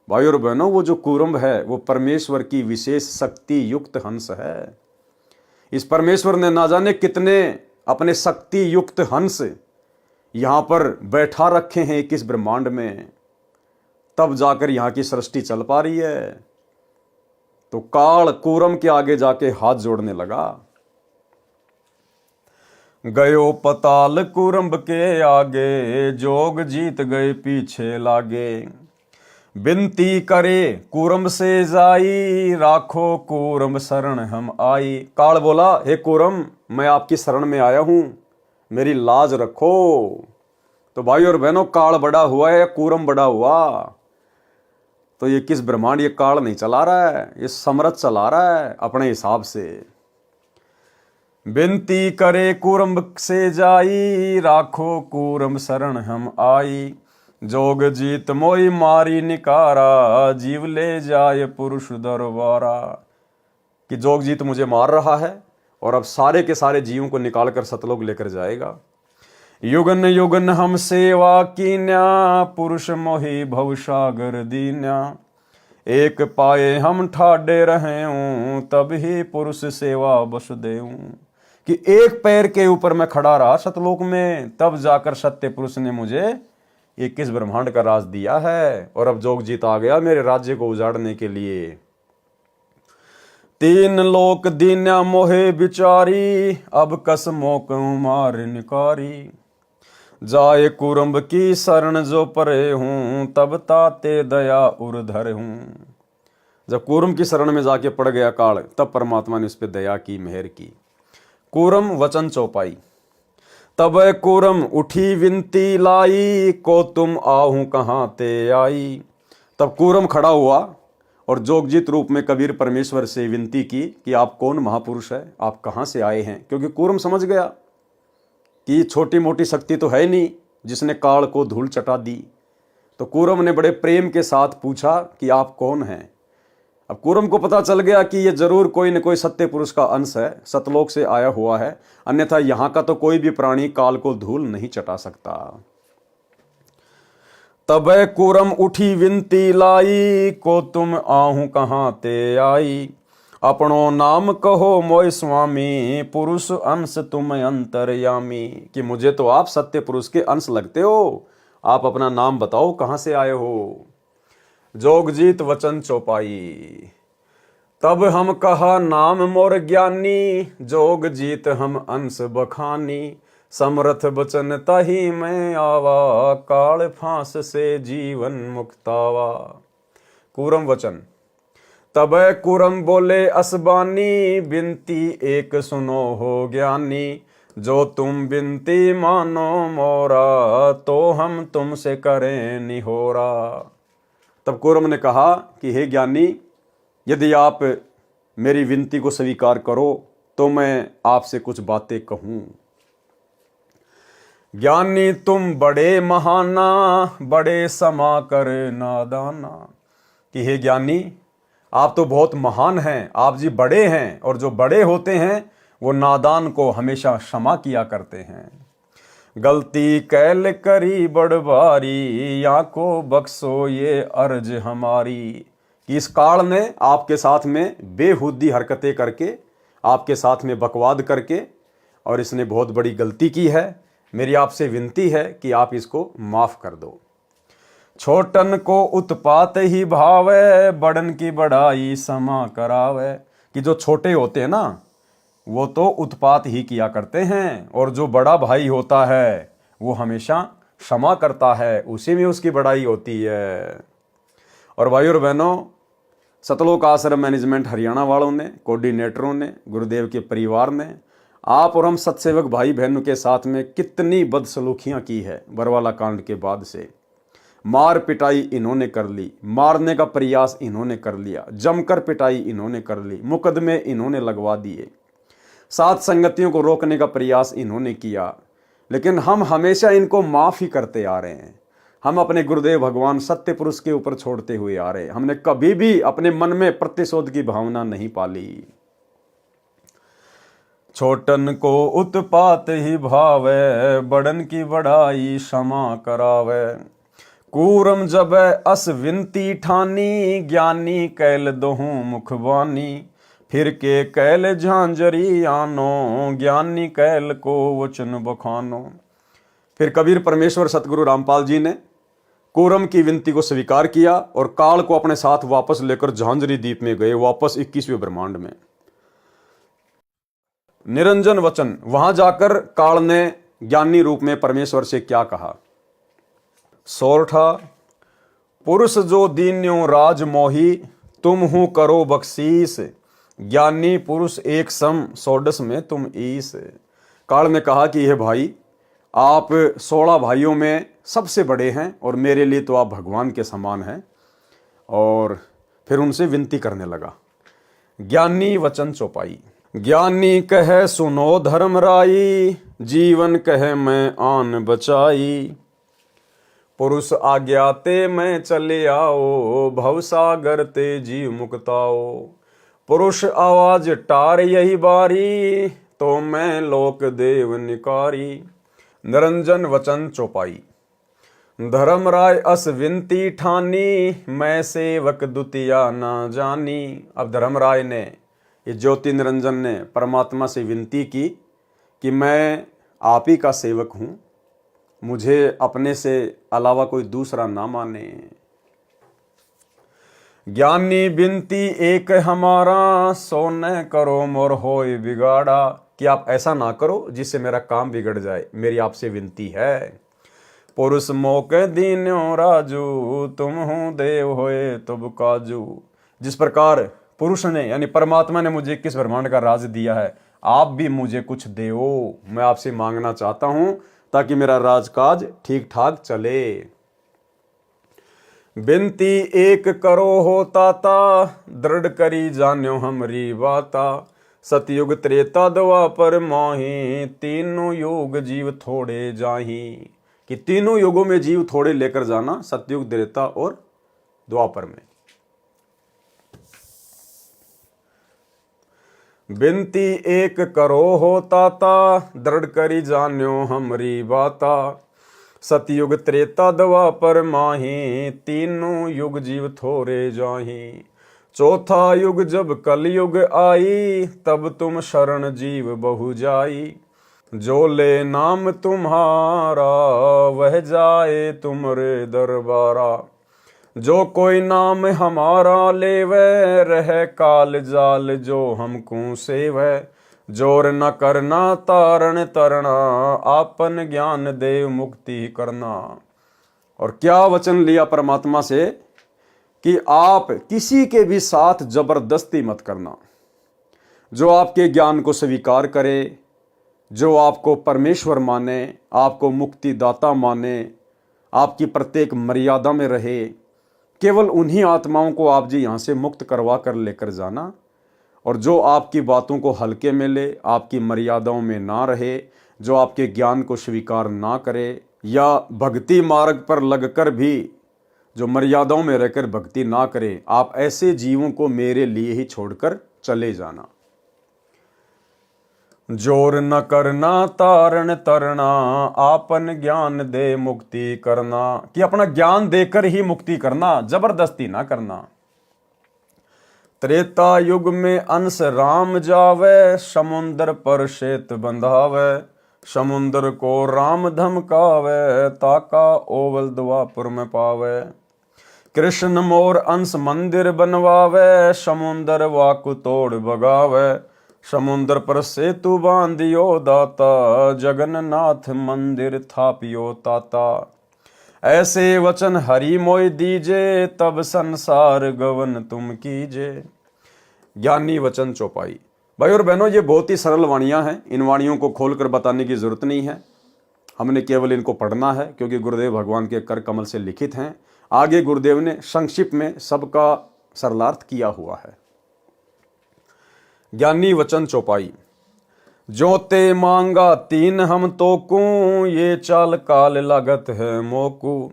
भाई और बहनों, वो जो कूरम है वो परमेश्वर की विशेष शक्ति युक्त हंस है। इस परमेश्वर ने ना जाने कितने अपने शक्ति युक्त हंस यहां पर बैठा रखे हैं 21 ब्रह्मांड में, तब जाकर यहां की सृष्टि चल पा रही है। तो काल कूरम के आगे जाके हाथ जोड़ने लगा। गयो पताल कुरंब के आगे, जोग जीत गए पीछे लागे। बिनती करे कूरम से जाई, राखो कूरम शरण हम आई। काल बोला, हे कूरम, मैं आपकी शरण में आया हूं, मेरी लाज रखो। तो भाई और बहनों, काल बड़ा हुआ है या कूरम बड़ा हुआ? तो ये किस ब्रह्मांड, ये काल नहीं चला रहा है, ये समरथ चला रहा है अपने हिसाब से। बिनती करे कूरम से जाई, राखो कूरम शरण हम आई। जोग जीत मोई मारी निकारा, जीव ले जाए पुरुष दरबारा। कि जोग जीत मुझे मार रहा है और अब सारे के सारे जीवों को निकाल कर सतलोक लेकर जाएगा। युगन युगन हम सेवा कीन्या, पुरुष मोहि भवसागर दीन्या। एक पाए हम ठाडे रहे हूं, तब ही पुरुष सेवा बस देऊं। कि एक पैर के ऊपर मैं खड़ा रहा सतलोक में, तब जाकर सत्य पुरुष ने मुझे 21 ब्रह्मांड का राज दिया है। और अब जोग जीत आ गया मेरे राज्य को उजाड़ने के लिए। तीन लोक दीन्या मोहे बिचारी, अब कस मोक मार निकारी। जाए कुरम्ब की शरण जो परे हूं, तब ताते दया उर्धर हूं। जब कूरम की शरण में जाके पड़ गया काल, तब परमात्मा ने उस पर दया की, मेहर की। कूरम वचन चौपाई। तब कूरम उठी विनती लाई, को तुम आहू कहाँ ते आई। तब कूरम खड़ा हुआ और जोगजीत रूप में कबीर परमेश्वर से विनती की कि आप कौन महापुरुष है, आप कहाँ से आए हैं। क्योंकि कूरम समझ गया कि छोटी मोटी शक्ति तो है नहीं जिसने काल को धूल चटा दी। तो कूरम ने बड़े प्रेम के साथ पूछा कि आप कौन हैं। अब कूरम को पता चल गया कि ये जरूर कोई न कोई सत्य पुरुष का अंश है, सतलोक से आया हुआ है, अन्यथा यहाँ का तो कोई भी प्राणी काल को धूल नहीं चटा सकता। तब कूरम उठी विनती लाई, को तुम आहू कहाँ ते आई। अपनो नाम कहो मोय स्वामी, पुरुष अंश तुम अंतर्यामी। कि मुझे तो आप सत्य पुरुष के अंश लगते हो, आप अपना नाम बताओ, कहाँ से आए हो। जोगजीत वचन चौपाई। तब हम कहा नाम मोर ज्ञानी, जोगजीत हम अंश बखानी। समरथ बचन तही मैं आवा, काल फांस से जीवन मुक्तावा। कूरम वचन। तब कूरम बोले असबानी, बिनती एक सुनो हो ज्ञानी। जो तुम बिनती मानो मोरा, तो हम तुमसे करें निहोरा। तब कूरम ने कहा कि हे ज्ञानी, यदि आप मेरी विनती को स्वीकार करो तो मैं आपसे कुछ बातें कहूं। ज्ञानी तुम बड़े महाना, बड़े समा कर नादाना। कि हे ज्ञानी, आप तो बहुत महान हैं, आप जी बड़े हैं, और जो बड़े होते हैं वो नादान को हमेशा क्षमा किया करते हैं। गलती कैल करी बड़ भारी, या को बख्शो ये अर्ज हमारी। कि इस काल ने आपके साथ में बेहुदी हरकतें करके, आपके साथ में बकवाद करके, और इसने बहुत बड़ी गलती की है। मेरी आपसे विनती है कि आप इसको माफ कर दो। छोटन को उत्पात ही भावे, बड़न की बड़ाई समा करावे। कि जो छोटे होते हैं ना, वो तो उत्पात ही किया करते हैं, और जो बड़ा भाई होता है वो हमेशा क्षमा करता है, उसी में उसकी बड़ाई होती है। और भाई और बहनों, सतलोक आश्रम मैनेजमेंट हरियाणा वालों ने, कोऑर्डिनेटरों ने, गुरुदेव के परिवार ने, आप और हम सत्सेवक भाई बहनों के साथ में कितनी बदसलूकियाँ की है। बरवाला कांड के बाद से मार पिटाई इन्होंने कर ली, मारने का प्रयास इन्होंने कर लिया, जमकर पिटाई इन्होंने कर ली, मुकदमे इन्होंने लगवा दिए, साथ संगतियों को रोकने का प्रयास इन्होंने किया। लेकिन हम हमेशा इनको माफ़ ही करते आ रहे हैं। हम अपने गुरुदेव भगवान सत्य पुरुष के ऊपर छोड़ते हुए आ रहे हैं। हमने कभी भी अपने मन में प्रतिशोध की भावना नहीं पाली। छोटन को उत्पात ही भावे, बड़न की बड़ाई क्षमा करावे। कूरम जब अस विनती ठानी, ज्ञानी कैल दोहूं मुखबानी। फिर के कैल झांझरी आनो, ज्ञानी कैल को वचन बखानो। फिर कबीर परमेश्वर सतगुरु रामपाल जी ने कूरम की विनती को स्वीकार किया और काल को अपने साथ वापस लेकर झांझरी द्वीप में गए, वापस 21वें ब्रह्मांड में। निरंजन वचन। वहां जाकर काल ने ज्ञानी रूप में परमेश्वर से क्या कहा। सोरठा पुरुष जो दीन्यो राज मोही, तुम हूँ करो बख्शीस, ज्ञानी पुरुष एक सम सोडस में तुम ईस। काल ने कहा कि यह भाई, आप 16 भाइयों में सबसे बड़े हैं और मेरे लिए तो आप भगवान के समान हैं। और फिर उनसे विनती करने लगा। ज्ञानी वचन चौपाई। ज्ञानी कहे सुनो धर्म राई, जीवन कहे मैं आन बचाई। पुरुष आज्ञा ते मैं चले आओ, भवसागर ते जीव मुक्ताओ। पुरुष आवाज टार यही बारी, तो मैं लोक देव निकारी। निरंजन वचन चौपाई। धर्म राय अस विनती ठानी, मैं सेवक दुतिया ना जानी। अब धर्मराय ने, ये ज्योति निरंजन ने परमात्मा से विनती की कि मैं आप ही का सेवक हूँ, मुझे अपने से अलावा कोई दूसरा ना माने। ज्ञानी बिनती एक हमारा, सो न करो मोर होय बिगाड़ा। कि आप ऐसा ना करो जिससे मेरा काम बिगड़ जाए, मेरी आपसे विनती है। पुरुष मौके दीन्यो राजू, तुम हूँ देव होए तुब काजू। जिस प्रकार पुरुष ने यानी परमात्मा ने मुझे किस ब्रह्मांड का राज दिया है, आप भी मुझे कुछ देओ। मैं आपसे मांगना चाहता हूं ताकि मेरा राजकाज ठीक ठाक चले। बिनती एक करो हो ताता, दृढ़ करी जान्यो हमरी बाता। सतयुग त्रेता द्वापर माही, तीनों युग जीव थोड़े जाही। कि तीनों युगों में जीव थोड़े लेकर जाना, सतयुग त्रेता और द्वापर में। बिनती एक करो हो ताता, दृढ़ करी जान्यो हमरी बाता। सतयुग त्रेता द्वापर माही, तीनों युग जीव थोड़े जाही। चौथा युग जब कलयुग आई, तब तुम शरण जीव बहु जाई। जो ले नाम तुम्हारा, वह जाए तुमरे दरबारा। जो कोई नाम हमारा लेवे, रह काल जाल जो हमको सेवे। जोर न करना तारण तरना, आपन ज्ञान देव मुक्ति करना। और क्या वचन लिया परमात्मा से कि आप किसी के भी साथ जबरदस्ती मत करना। जो आपके ज्ञान को स्वीकार करे, जो आपको परमेश्वर माने, आपको मुक्तिदाता माने, आपकी प्रत्येक मर्यादा में रहे, केवल उन्हीं आत्माओं को आप जी यहाँ से मुक्त करवा कर लेकर जाना। और जो आपकी बातों को हल्के में ले, आपकी मर्यादाओं में ना रहे, जो आपके ज्ञान को स्वीकार ना करे, या भक्ति मार्ग पर लगकर भी जो मर्यादाओं में रहकर भक्ति ना करे, आप ऐसे जीवों को मेरे लिए ही छोड़कर चले जाना। जोर न करना तारण तरना, आपन ज्ञान दे मुक्ति करना। कि अपना ज्ञान देकर ही मुक्ति करना, जबरदस्ती ना करना। त्रेता युग में अंश राम जावे, समुंदर पर शेत बंधावे। समुंदर को राम धमकावे, ताका ओवल द्वापुर में पावे। कृष्ण मोर अंश मंदिर बनवावे, समुंदर वाकु तोड़ बगावे। समुंदर पर सेतु बांधियो दाता, जगन्नाथ मंदिर थापियो ताता। ऐसे वचन हरि मोय दीजे, तब संसार गवन तुम कीजे। ज्ञानी वचन चौपाई। भाई और बहनों, ये बहुत ही सरल वाणियां हैं, इन वाणियों को खोलकर बताने की जरूरत नहीं है। हमने केवल इनको पढ़ना है क्योंकि गुरुदेव भगवान के कर कमल से लिखित हैं। आगे गुरुदेव ने संक्षिप्त में सबका सरलार्थ किया हुआ है। ज्ञानी वचन चौपाई। जो ते मांगा तीन हम तो को, ये चाल काल लागत है मोकू।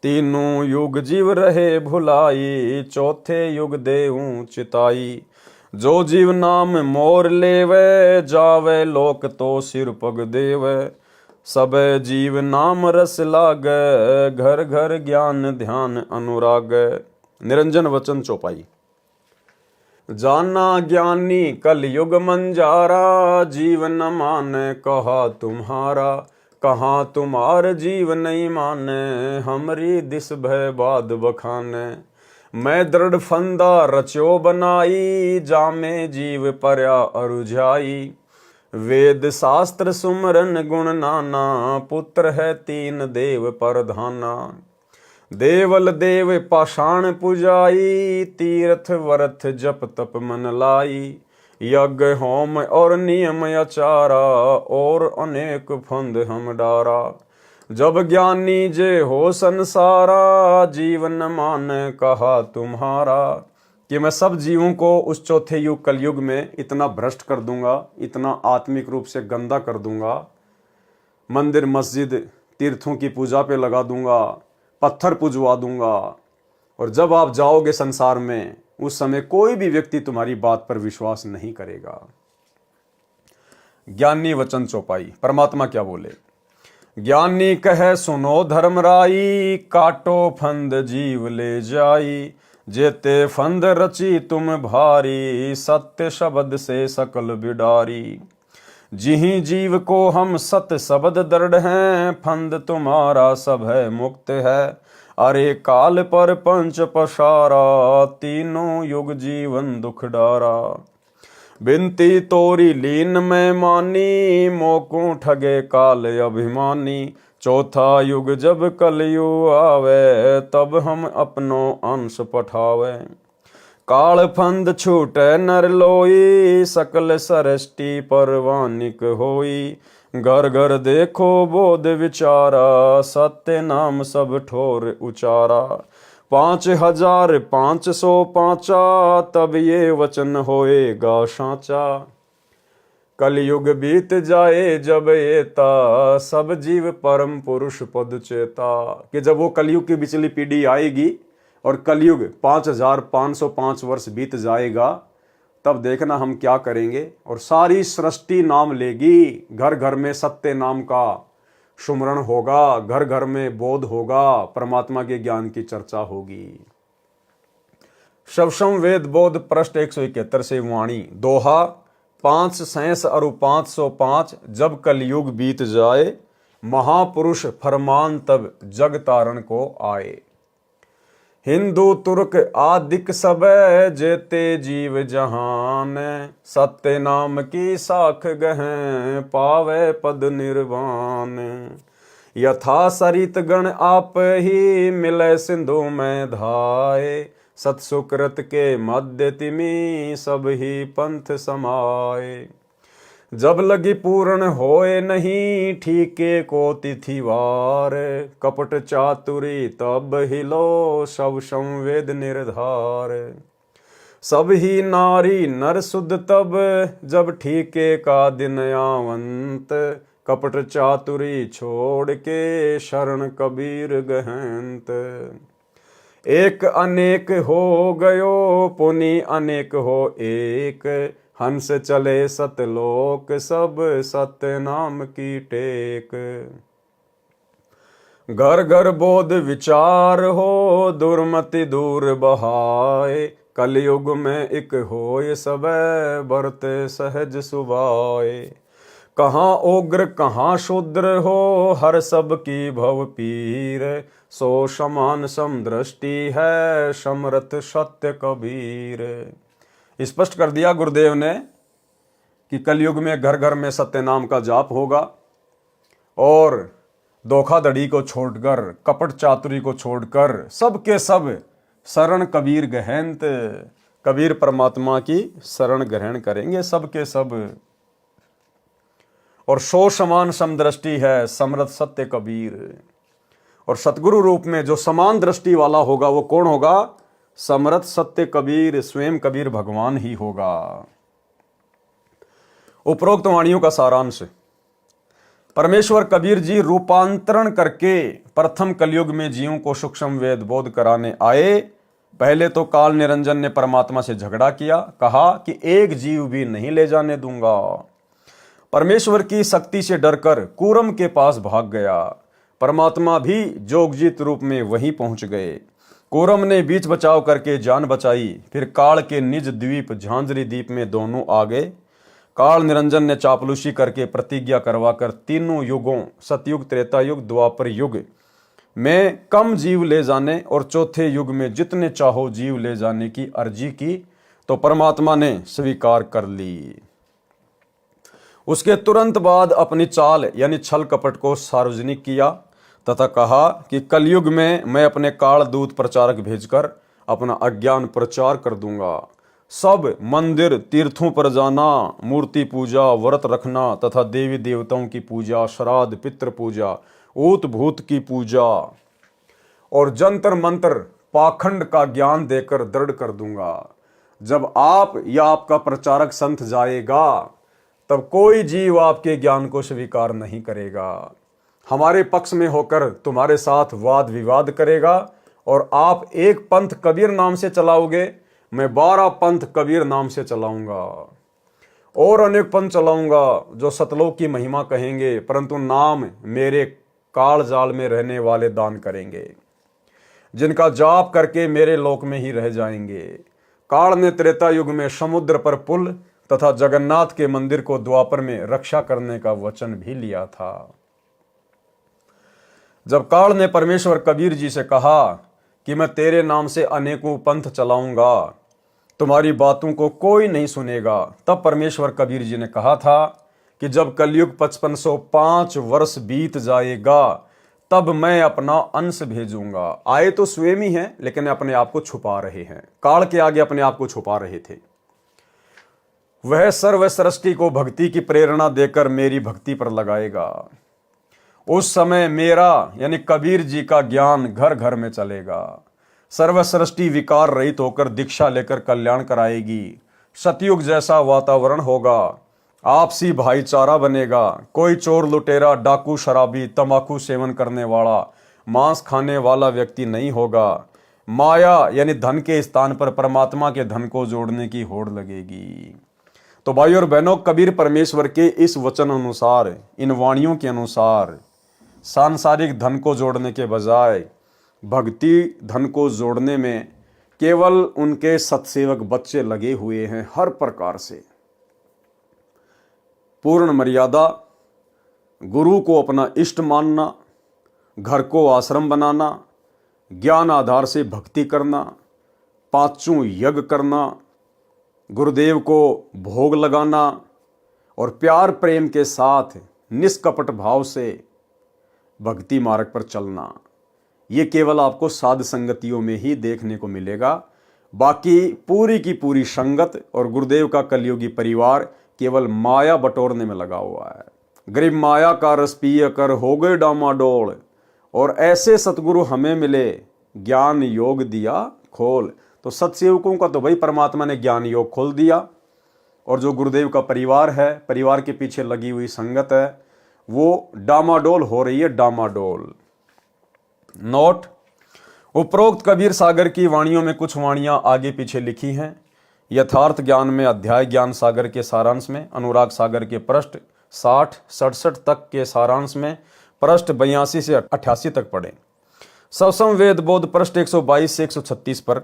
तीनों युग जीव रहे भुलाई, चौथे युग देऊं चिताई। जो जीव नाम मोर लेवे, जावे लोक तो सिर पग देवे। सब जीव नाम रस लागे, घर घर ज्ञान ध्यान अनुराग। निरंजन वचन चौपाई। जाना ज्ञानी कल युग मंजारा, जीवन माने कहा तुम्हारा। कहाँ तुम्हार जीव नहीं माने, हमरी दिस भय बाद बखाने। मैं दृढ़ फंदा रच्यो बनाई, जामे जीव पर्या अरुझाई। वेद शास्त्र सुमरन गुण नाना, पुत्र है तीन देव परधाना। देवल देव पाषाण पुजाई, तीर्थ वर्थ जप तप मन लाई। यज्ञ होम और नियम आचारा, और अनेक फंद हम डारा। जब ज्ञानी जे हो संसारा, जीवन मान कहा तुम्हारा। कि मैं सब जीवों को उस चौथे युग कलयुग में इतना भ्रष्ट कर दूंगा, इतना आत्मिक रूप से गंदा कर दूंगा, मंदिर मस्जिद तीर्थों की पूजा पे लगा दूंगा, पत्थर पुजवा दूंगा। और जब आप जाओगे संसार में, उस समय कोई भी व्यक्ति तुम्हारी बात पर विश्वास नहीं करेगा। ज्ञानी वचन चौपाई। परमात्मा क्या बोले? ज्ञानी कहे सुनो धर्मराई, काटो फंद जीव ले जाई। जेते फंद रची तुम भारी, सत्य शब्द से सकल बिडारी। जिहि जीव को हम सत्य शब्द दृढ़ हैं, फंद तुम्हारा सब है मुक्त है। अरे काल पर पंच पसारा, तीनों युग जीवन दुख डारा। बिनती तोरी लीन में मानी, मोकू ठगे काल अभिमानी। चौथा युग जब कलयुग आवे, तब हम अपनो अंश पठावे। काल फंद छूटे नर लोई, सकल सृष्टि परवानिक होई। घर घर देखो बोध विचारा, सत्य नाम सब ठोर उचारा। 5505 तब ये वचन होएगा साचा। कलयुग बीत जाए जब एता, सब जीव परम पुरुष पद चेता। कि जब वो कलयुग की बिचली पीढ़ी आएगी और कलयुग 5505 वर्ष बीत जाएगा, तब देखना हम क्या करेंगे। और सारी सृष्टि नाम लेगी, घर घर में सत्य नाम का सुमरण होगा, घर घर में बोध होगा, परमात्मा के ज्ञान की चर्चा होगी। शवसम वेद बोध पृष्ठ 171 से वाणी। दोहा 5 और 505 जब कलयुग बीत जाए, महापुरुष फरमान तब जग तारण को आए। हिंदू तुर्क आदिक सब जेते जीव जहान, सत्य नाम की साख गहें, पावे पद निर्वाण। यथा सरित गण आप ही, मिले सिंधु में धाये। सत्सुकृत के मध्य तिमी, सब ही पंथ समाये। जब लगी पूर्ण होए नहीं, ठीके को तिथिवार। कपट चातुरी तब हिलो, सब संवेद निर्धार। सब ही नारी नर शुद्ध तब, जब ठीके का दिन आवंत। कपट चातुरी छोड़ के, शरण कबीर गहंत। एक अनेक हो गयो, पुनि अनेक हो एक। हंस चले सतलोक, सब सत्य नाम की टेक। घर घर बोध विचार हो, दुर्मति दूर बहाए। कलयुग में एक होय सबे, बरते सहज सुभाए। कहाँ उग्र कहाँ शूद्र हो, हर सब की भव पीर। सो समान समदृष्टि है, समरथ सत्य कबीर। स्पष्ट कर दिया गुरुदेव ने कि कलयुग में घर घर में सत्य नाम का जाप होगा, और धोखाधड़ी को छोड़कर, कपट चातुरी को छोड़कर, सब के सब शरण कबीर गहंत। कबीर परमात्मा की शरण ग्रहण करेंगे सब के सब। और सो समान समदृष्टि है, समरथ सत्य कबीर। और सतगुरु रूप में जो समान दृष्टि वाला होगा, वो कौन होगा? समरथ सत्य कबीर, स्वयं कबीर भगवान ही होगा। उपरोक्त वाणियों का सारांश। परमेश्वर कबीर जी रूपांतरण करके प्रथम कलयुग में जीवों को सूक्ष्म वेद बोध कराने आए। पहले तो काल निरंजन ने परमात्मा से झगड़ा किया, कहा कि एक जीव भी नहीं ले जाने दूंगा। परमेश्वर की शक्ति से डरकर कूरम के पास भाग गया। परमात्मा भी जोगजीत रूप में वहीं पहुंच गए। कूरम ने बीच बचाव करके जान बचाई। फिर काल के निज द्वीप झांझरी द्वीप में दोनों आ गए। काल निरंजन ने चापलूसी करके प्रतिज्ञा करवाकर तीनों युगों, सतयुग, त्रेता युग, द्वापर युग में कम जीव ले जाने और चौथे युग में जितने चाहो जीव ले जाने की अर्जी की, तो परमात्मा ने स्वीकार कर ली। उसके तुरंत बाद अपनी चाल यानी छल कपट को सार्वजनिक किया। तथा कहा कि कलयुग में मैं अपने काल दूत प्रचारक भेजकर अपना अज्ञान प्रचार कर दूंगा। सब मंदिर तीर्थों पर जाना, मूर्ति पूजा, व्रत रखना तथा देवी देवताओं की पूजा, श्राद्ध, पितृ पूजा, ऊत भूत की पूजा और जंतर मंत्र पाखंड का ज्ञान देकर दृढ़ कर दूंगा। जब आप या आपका प्रचारक संत जाएगा तब कोई जीव आपके ज्ञान को स्वीकार नहीं करेगा, हमारे पक्ष में होकर तुम्हारे साथ वाद विवाद करेगा और आप एक पंथ कबीर नाम से चलाओगे, मैं 12 पंथ कबीर नाम से चलाऊंगा और अनेक पंथ चलाऊंगा जो सतलोक की महिमा कहेंगे, परंतु नाम मेरे काल जाल में रहने वाले दान करेंगे, जिनका जाप करके मेरे लोक में ही रह जाएंगे। काल ने त्रेता युग में समुद्र पर पुल तथा जगन्नाथ के मंदिर को द्वापर में रक्षा करने का वचन भी लिया था। जब काल ने परमेश्वर कबीर जी से कहा कि मैं तेरे नाम से अनेकों पंथ चलाऊंगा, तुम्हारी बातों को कोई नहीं सुनेगा, तब परमेश्वर कबीर जी ने कहा था कि जब कलयुग 5505 वर्ष बीत जाएगा तब मैं अपना अंश भेजूंगा। आए तो स्वयं ही हैं, लेकिन अपने आप को छुपा रहे हैं, काल के आगे अपने आप को छुपा रहे थे। वह सर्व सृष्टि को भक्ति की प्रेरणा देकर मेरी भक्ति पर लगाएगा। उस समय मेरा यानी कबीर जी का ज्ञान घर घर में चलेगा। सर्व सृष्टि विकार रहित होकर दीक्षा लेकर कल्याण कराएगी। सतयुग जैसा वातावरण होगा, आपसी भाईचारा बनेगा। कोई चोर लुटेरा, डाकू, शराबी, तंबाकू सेवन करने वाला, मांस खाने वाला व्यक्ति नहीं होगा। माया यानी धन के स्थान पर परमात्मा के धन को जोड़ने की होड़ लगेगी। तो भाई और बहनों, कबीर परमेश्वर के इस वचन अनुसार, इन वाणियों के अनुसार सांसारिक धन को जोड़ने के बजाय भक्ति धन को जोड़ने में केवल उनके सत्सेवक बच्चे लगे हुए हैं। हर प्रकार से पूर्ण मर्यादा, गुरु को अपना इष्ट मानना, घर को आश्रम बनाना, ज्ञान आधार से भक्ति करना, पांचों यज्ञ करना, गुरुदेव को भोग लगाना और प्यार प्रेम के साथ निष्कपट भाव से भक्ति मार्ग पर चलना, ये केवल आपको साध संगतियों में ही देखने को मिलेगा। बाकी पूरी की पूरी संगत और गुरुदेव का कलयुगी परिवार केवल माया बटोरने में लगा हुआ है। गरीब माया का रस पिय कर हो गए डामाडोल, और ऐसे सतगुरु हमें मिले, ज्ञान योग दिया खोल। तो सत्सेवकों का तो भाई परमात्मा ने ज्ञान योग खोल दिया, और जो गुरुदेव का परिवार है, परिवार के पीछे लगी हुई संगत है, वो डामाडोल हो रही है, डामाडोल। नोट: उपरोक्त कबीर सागर की वाणियों में कुछ वाणियां आगे पीछे लिखी हैं। यथार्थ ज्ञान में अध्याय ज्ञान सागर के सारांश में, अनुराग सागर के पृष्ठ 60-67 तक के सारांश में पृष्ठ 82 से 88 तक पढ़ें। सवसम वेद बोध पृष्ठ 122 से 136 पर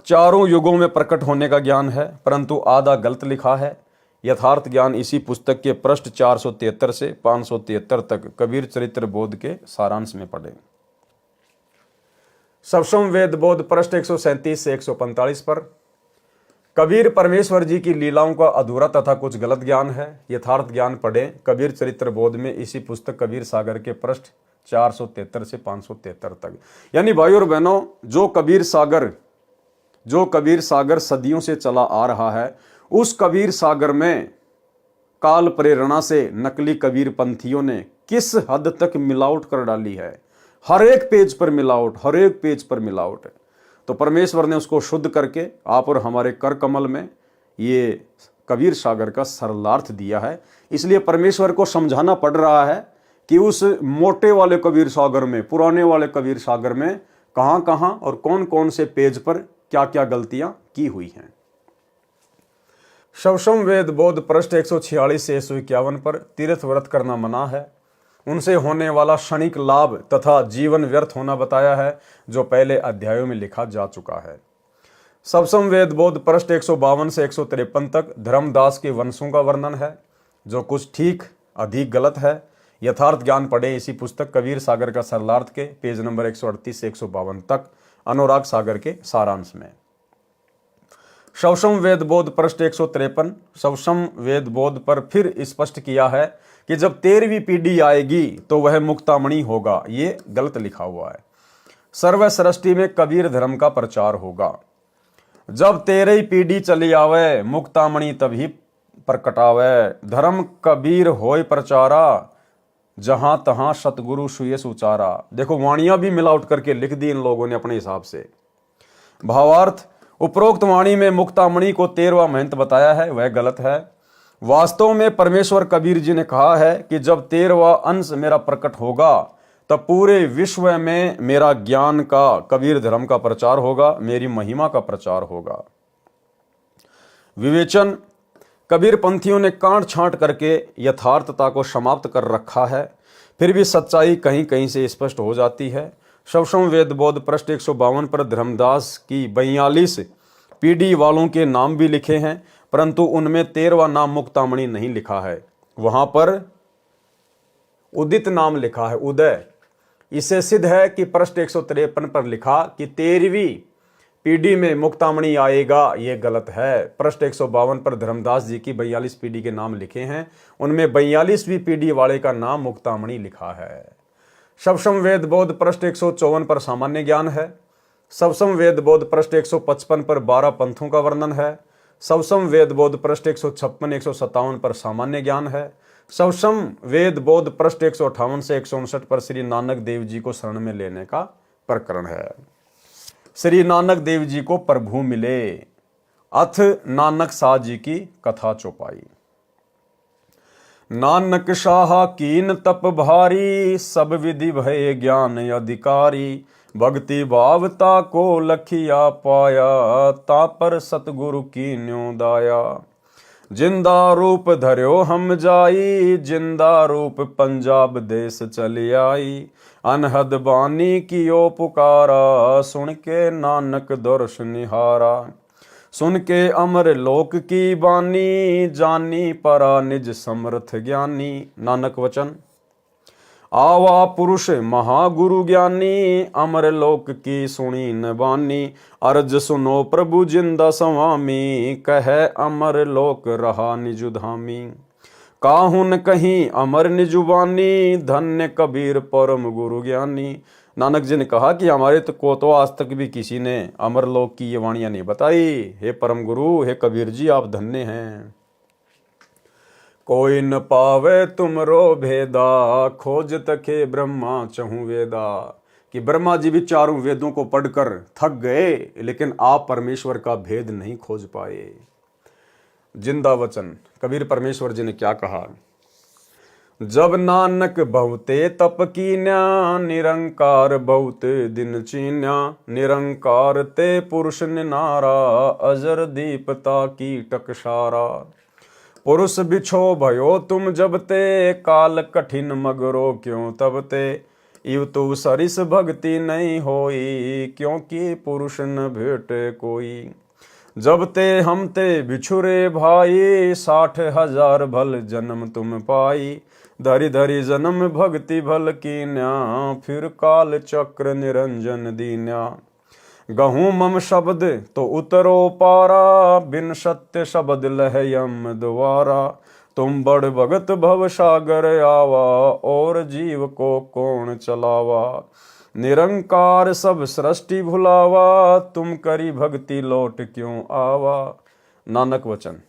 चारों युगों में प्रकट होने का ज्ञान है, परंतु आधा गलत लिखा है। यथार्थ ज्ञान इसी पुस्तक के पृष्ठ 473 से 573 तक कबीर चरित्र बोध के सारांश में पढ़ें। सवसम वेद बोध पृष्ठ 137 से 145 पर कबीर परमेश्वर जी की लीलाओं का अधूरा तथा कुछ गलत ज्ञान है। यथार्थ ज्ञान पढ़ें कबीर चरित्र बोध में, इसी पुस्तक कबीर सागर के पृष्ठ 473 से 573 तक। यानी भाई और बहनों, जो कबीर सागर सदियों से चला आ रहा है, उस कबीर सागर में काल प्रेरणा से नकली कबीर पंथियों ने किस हद तक मिलावट कर डाली है। हर एक पेज पर मिलावट, हर एक पेज पर मिलावट है। तो परमेश्वर ने उसको शुद्ध करके आप और हमारे कर कमल में ये कबीर सागर का सरलार्थ दिया है। इसलिए परमेश्वर को समझाना पड़ रहा है कि उस मोटे वाले कबीर सागर में, पुराने वाले कबीर सागर में कहां कहां और कौन कौन से पेज पर क्या क्या गलतियां की हुई हैं। सवसम वेद बोध पृष्ठ 146 से 151 पर तीर्थ व्रत करना मना है, उनसे होने वाला क्षणिक लाभ तथा जीवन व्यर्थ होना बताया है, जो पहले अध्यायों में लिखा जा चुका है। सवसम वेद बोध पृष्ठ 152 से 153 तक धर्मदास के वंशों का वर्णन है, जो कुछ ठीक अधिक गलत है। यथार्थ ज्ञान पढ़े इसी पुस्तक कबीर सागर का सरलार्थ के पेज नंबर 138 से 152 तक, अनुराग सागर के सारांश में। शवसम वेद बोध पृष्ठ 153। शवसम वेद बोध पर फिर स्पष्ट किया है कि जब 13वीं पीढ़ी आएगी तो वह मुक्तामणि होगा। ये गलत लिखा हुआ है। सर्व सृष्टि में कबीर धर्म का प्रचार होगा। जब 13वीं पीढ़ी चली आवे मुक्तामणि तभी प्रकटावे। धर्म कबीर होय प्रचारा जहां तहां सतगुरु सुयस उचारा। देखो वाणियां भी मिलावट करके लिख दी इन लोगों ने अपने हिसाब से। भावार्थ, उपरोक्त वाणी में मुक्तामणि को 13वां महंत बताया है, वह गलत है। वास्तव में परमेश्वर कबीर जी ने कहा है कि जब 13वां अंश मेरा प्रकट होगा तब पूरे विश्व में मेरा ज्ञान का, कबीर धर्म का प्रचार होगा, मेरी महिमा का प्रचार होगा। विवेचन, कबीर पंथियों ने कांट छांट करके यथार्थता को समाप्त कर रखा है, फिर भी सच्चाई कहीं कहीं से स्पष्ट हो जाती है। शवसम वेद बोध पृष्ठ 152 पर धर्मदास की 42 पीढ़ी वालों के नाम भी लिखे हैं, परंतु उनमें 13वां नाम मुक्तामणि नहीं लिखा है। वहां पर उदित नाम लिखा है, उदय। इससे सिद्ध है कि पृष्ठ 153 पर लिखा कि 13वीं पीढ़ी में मुक्तामणि आएगा, यह गलत है। पृष्ठ 152 पर धर्मदास जी की 42 पीढ़ी के नाम लिखे हैं, उनमें 42वीं पीढ़ी वाले का नाम मुक्तामणि लिखा है। शवसम वेद बोध पृष्ठ 154 पर सामान्य ज्ञान है। शवसम वेद बोध पृष्ठ 155 पर 12 पंथों का वर्णन है। शवसम वेद बोध पृष्ठ 156 157 पर सामान्य ज्ञान है। शवसम वेद बोध पृष्ठ 158 से 159 पर श्री नानक देव जी को शरण में लेने का प्रकरण है। श्री नानक देव जी को प्रभु मिले, अथ नानक शाह जी की कथा चौपाई। नानक शाह कीन तप भारी, सब विधि भय ज्ञान अधिकारी। भक्ति भावता को लखिया पाया, ता पर सतगुरु की न्यों दाया। जिंदा रूप धर्यो हम जाई, जिंदा रूप पंजाब देश चली आई। अनहद बानी कियो पुकारा, सुन के नानक दर्श निहारा। सुन के अमर लोक की बानी, जानी परा निज समर्थ ज्ञानी। नानक वचन, आवा पुरुष महागुरु ज्ञानी, अमर लोक की सुनी न बानी। अर्ज सुनो प्रभु जिंदा स्वामी, कह अमर लोक रहा निजुधामी। काहुन कहीं अमर निजुबानी, धन्य कबीर परम गुरु ज्ञानी। नानक जी ने कहा कि हमारे को तो आज तक भी किसी ने अमर लोक की ये वाणियां नहीं बताई। हे परम गुरु, हे कबीर जी, आप धन्य हैं। कोई न पावे तुमरो भेदा, खोज तके ब्रह्मा चहु वेदा। कि ब्रह्मा जी भी चारों वेदों को पढ़कर थक गए, लेकिन आप परमेश्वर का भेद नहीं खोज पाए। जिंदा वचन, कबीर परमेश्वर जी ने क्या कहा? जब नानक बहुते तप कीन्या, निरंकार बहुत दिन चीन्या। निरंकार ते पुरुष निनारा, अजर दीपता की टकसारा। पुरुष बिछो भयो तुम जब ते, काल कठिन मगरो क्यों तब ते। इव तु सरिस भक्ति नहीं होई, क्योंकि पुरुष न भेटे कोई। जब ते हम ते बिछुरे भाई, 60,000 भल जन्म तुम पाई। धरि धरि जन्म भक्ति भल कीन्या, फिर काल चक्र निरंजन दीन्या। गहूँ मम शब्द तो उतरो पारा, बिन सत्य शब्द लह यम द्वारा। तुम बड़ भगत भव सागर आवा, और जीव को कौन चलावा। निरंकार सब सृष्टि भुलावा, तुम करी भक्ति लौट क्यों आवा। नानक वचन,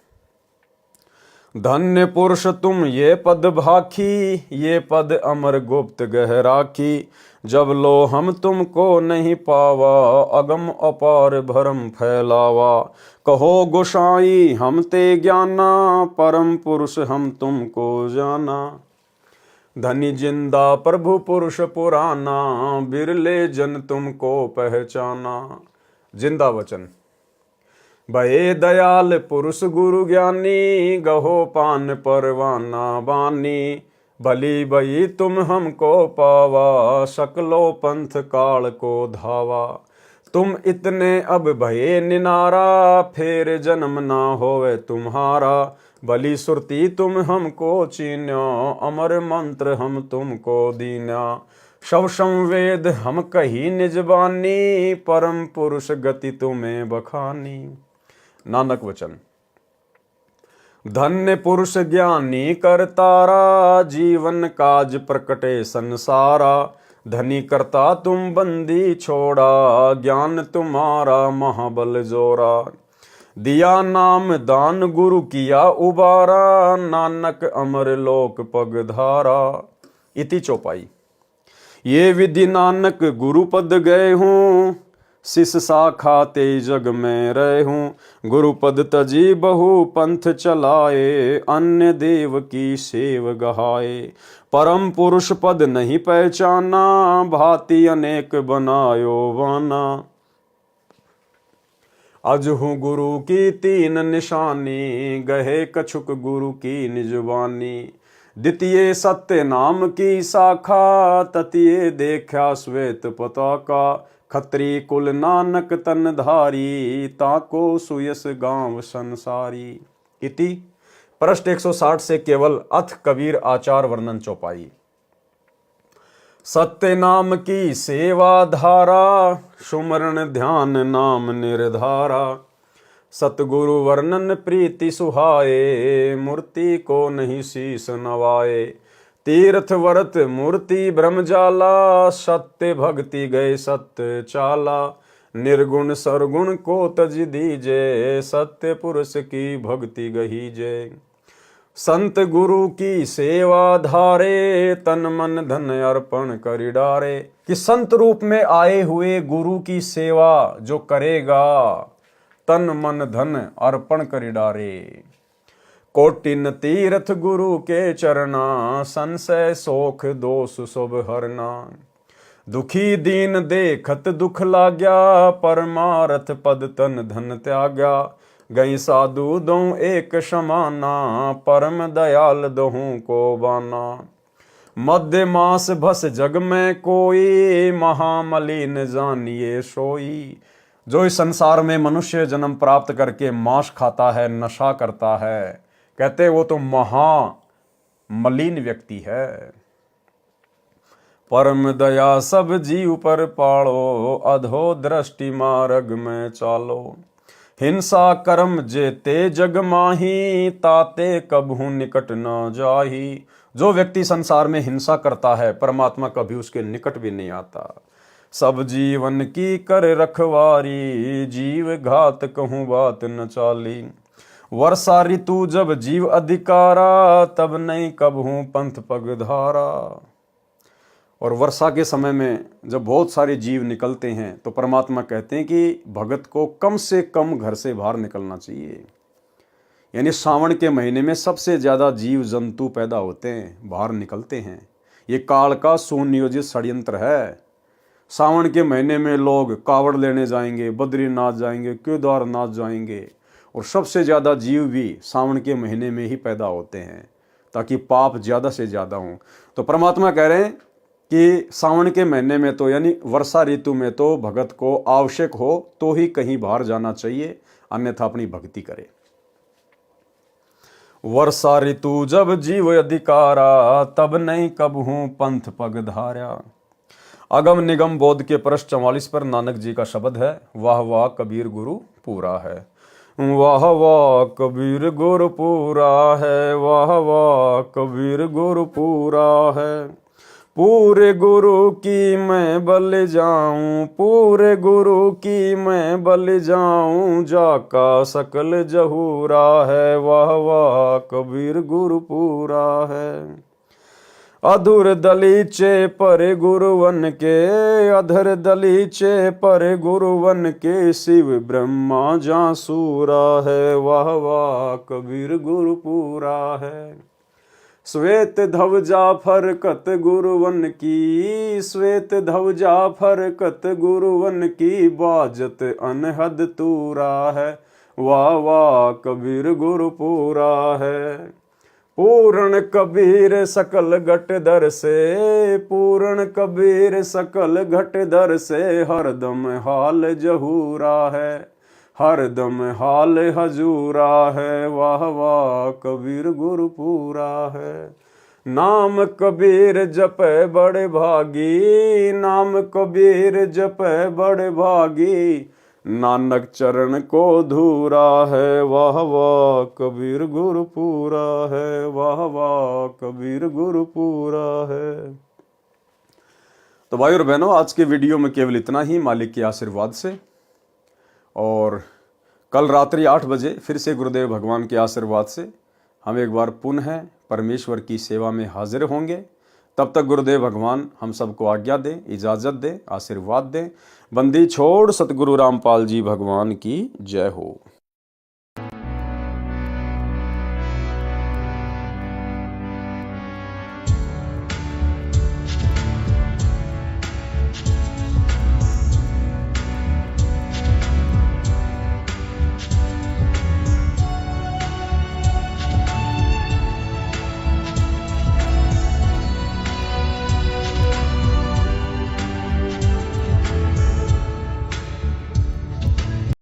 धन्य पुरुष तुम ये पद भाखी, ये पद अमर गुप्त गह राखी। जब लो हम तुमको नहीं पावा, अगम अपार भरम फैलावा। कहो गोसाई हम ते ज्ञाना, परम पुरुष हम तुमको जाना। धनी जिंदा प्रभु पुरुष पुराना, बिरले जन तुमको पहचाना। जिंदा वचन, भये दयाल पुरुष गुरु ज्ञानी, गहो पान परवाना बानी। भली भई तुम हमको पावा, सकलो पंथ काल को धावा। तुम इतने अब भये निनारा, फेर जन्म ना होवे तुम्हारा। भली सुरती तुम हमको चीन्यो, अमर मंत्र हम तुमको दीन्या। शवसम वेद हम कही निज बानी, परम पुरुष गति तुम्हें बखानी। नानक वचन। धन्य पुरुष ज्ञानी करतारा, जीवन काज प्रकटे संसारा। धनी करता तुम बंदी छोड़ा, ज्ञान तुम्हारा महाबल जोरा। दिया नाम दान गुरु किया उबारा, नानक अमर लोक पगधारा। इति चौपाई। ये विधि नानक गुरु पद गए हूँ, शिष शाखा ते जग में रहे हूँ। गुरु पद तजी बहु पंथ चलाए, अन्य देव की सेव गहाए। परम पुरुष पद नहीं पहचाना, भांति अनेक बनायो वाना। अजहु गुरु की तीन निशानी, गहे कछुक गुरु की निजवानी। द्वितीय सत्य नाम की शाखा, ततीय देखा श्वेत पताका। खत्री कुल नानक तन धारी, ताको सुयस गांव संसारी। इति पृष्ठ 160 से केवल अथ कबीर आचार वर्णन चौपाई। सत्य नाम की सेवा धारा, सुमरण ध्यान नाम निर्धारा। सतगुरु वर्णन प्रीति सुहाए, मूर्ति को नहीं शीस नवाए। तीर्थ व्रत मूर्ति ब्रह्मजाला, सत्य भक्ति गए सत्य चाला। निर्गुण सरगुण को तज दीजे, सत्य पुरुष की भक्ति गहीजे। संत गुरु की सेवा धारे, तन मन धन अर्पण करि डारे। कि संत रूप में आए हुए गुरु की सेवा जो करेगा, तन मन धन अर्पण करि डारे। कोटिन तीर्थ गुरु के चरना, संशय सोख दोष शुभ हरना। दुखी दीन देखत दुख लाग्या, परमारथ पद तन धन त्याग्या। गई साधु दों एक समाना, परम दयाल दोहूं को बाना। मध्य मास भस जग में कोई, महामलिन जानिए सोई। जो इस संसार में मनुष्य जन्म प्राप्त करके मांस खाता है, नशा करता है, कहते वो तो महामलिन व्यक्ति है। परम दया सब जीव पर पाड़ो, अधो दृष्टि मार्ग में चालो। हिंसा कर्म जेते जग माही, ताते कबहू निकट न जाही। जो व्यक्ति संसार में हिंसा करता है, परमात्मा कभी उसके निकट भी नहीं आता। सब जीवन की कर रखवारी, जीव घात कहूँ बात न चाली। वर्षा ऋतु जब जीव अधिकारा, तब नहीं कबहू पंथ पगधारा। और वर्षा के समय में जब बहुत सारे जीव निकलते हैं, तो परमात्मा कहते हैं कि भगत को कम से कम घर से बाहर निकलना चाहिए। यानी सावन के महीने में सबसे ज़्यादा जीव जंतु पैदा होते हैं, बाहर निकलते हैं। ये काल का सुनियोजित षड्यंत्र है। सावन के महीने में लोग कावड़ लेने जाएंगे, बद्रीनाथ जाएंगे, केदारनाथ जाएंगे, और सबसे ज़्यादा जीव भी सावन के महीने में ही पैदा होते हैं, ताकि पाप ज़्यादा से ज़्यादा हों। तो परमात्मा कह रहे हैं कि सावन के महीने में तो, यानी वर्षा ऋतु में तो भगत को आवश्यक हो तो ही कहीं बाहर जाना चाहिए, अन्यथा अपनी भक्ति करे। वर्षा ऋतु जब जीव अधिकारा, तब नहीं कबहू पंथ पगधारा। अगम निगम बोध के पृष्ठ 44 पर नानक जी का शब्द है, वाह वाह कबीर गुरु पूरा है। वाह वाह कबीर गुरु पूरा है, वाह वाह कबीर गुरु पूरा है। पूरे गुरु की मैं बल जाऊं, पूरे गुरु की मैं बल जाऊं, जाका सकल जहूरा है। वाह वाह कबीर गुरु पूरा है। अधुर दलीचे पर गुरुवन के, अधर दलीचे पर गुरुवन के, शिव ब्रह्मा जासूरा है। वाह वाह कबीर गुरु पूरा है। श्वेत ध्वजा फरकत गुरुवन की, श्वेत ध्वजा फरकत गुरुवन की, बाजत अनहद तूरा है। वाह वाह कबीर गुरु पूरा है। पूर्ण कबीर सकल घट दर से, पूर्ण कबीर सकल घट दर से, हरदम हाल जहूरा है, हरदम हाल हजूरा है। वाह वाह कबीर गुरु पूरा है। नाम कबीर जपे बड़े भागी, नाम कबीर जपे बड़े भागी, नानक चरण को धूरा है, वाह वाह कबीर गुरपुरा है, वाह वाह कबीर गुरपुरा है। तो भाई और बहनों, आज के वीडियो में केवल इतना ही, मालिक के आशीर्वाद से। और कल रात्रि 8 बजे फिर से गुरुदेव भगवान के आशीर्वाद से हम एक बार पुनः परमेश्वर की सेवा में हाजिर होंगे। तब तक गुरुदेव भगवान हम सबको आज्ञा दें, इजाज़त दें, आशीर्वाद दें। बंदी छोड़ सतगुरु रामपाल जी भगवान की जय हो।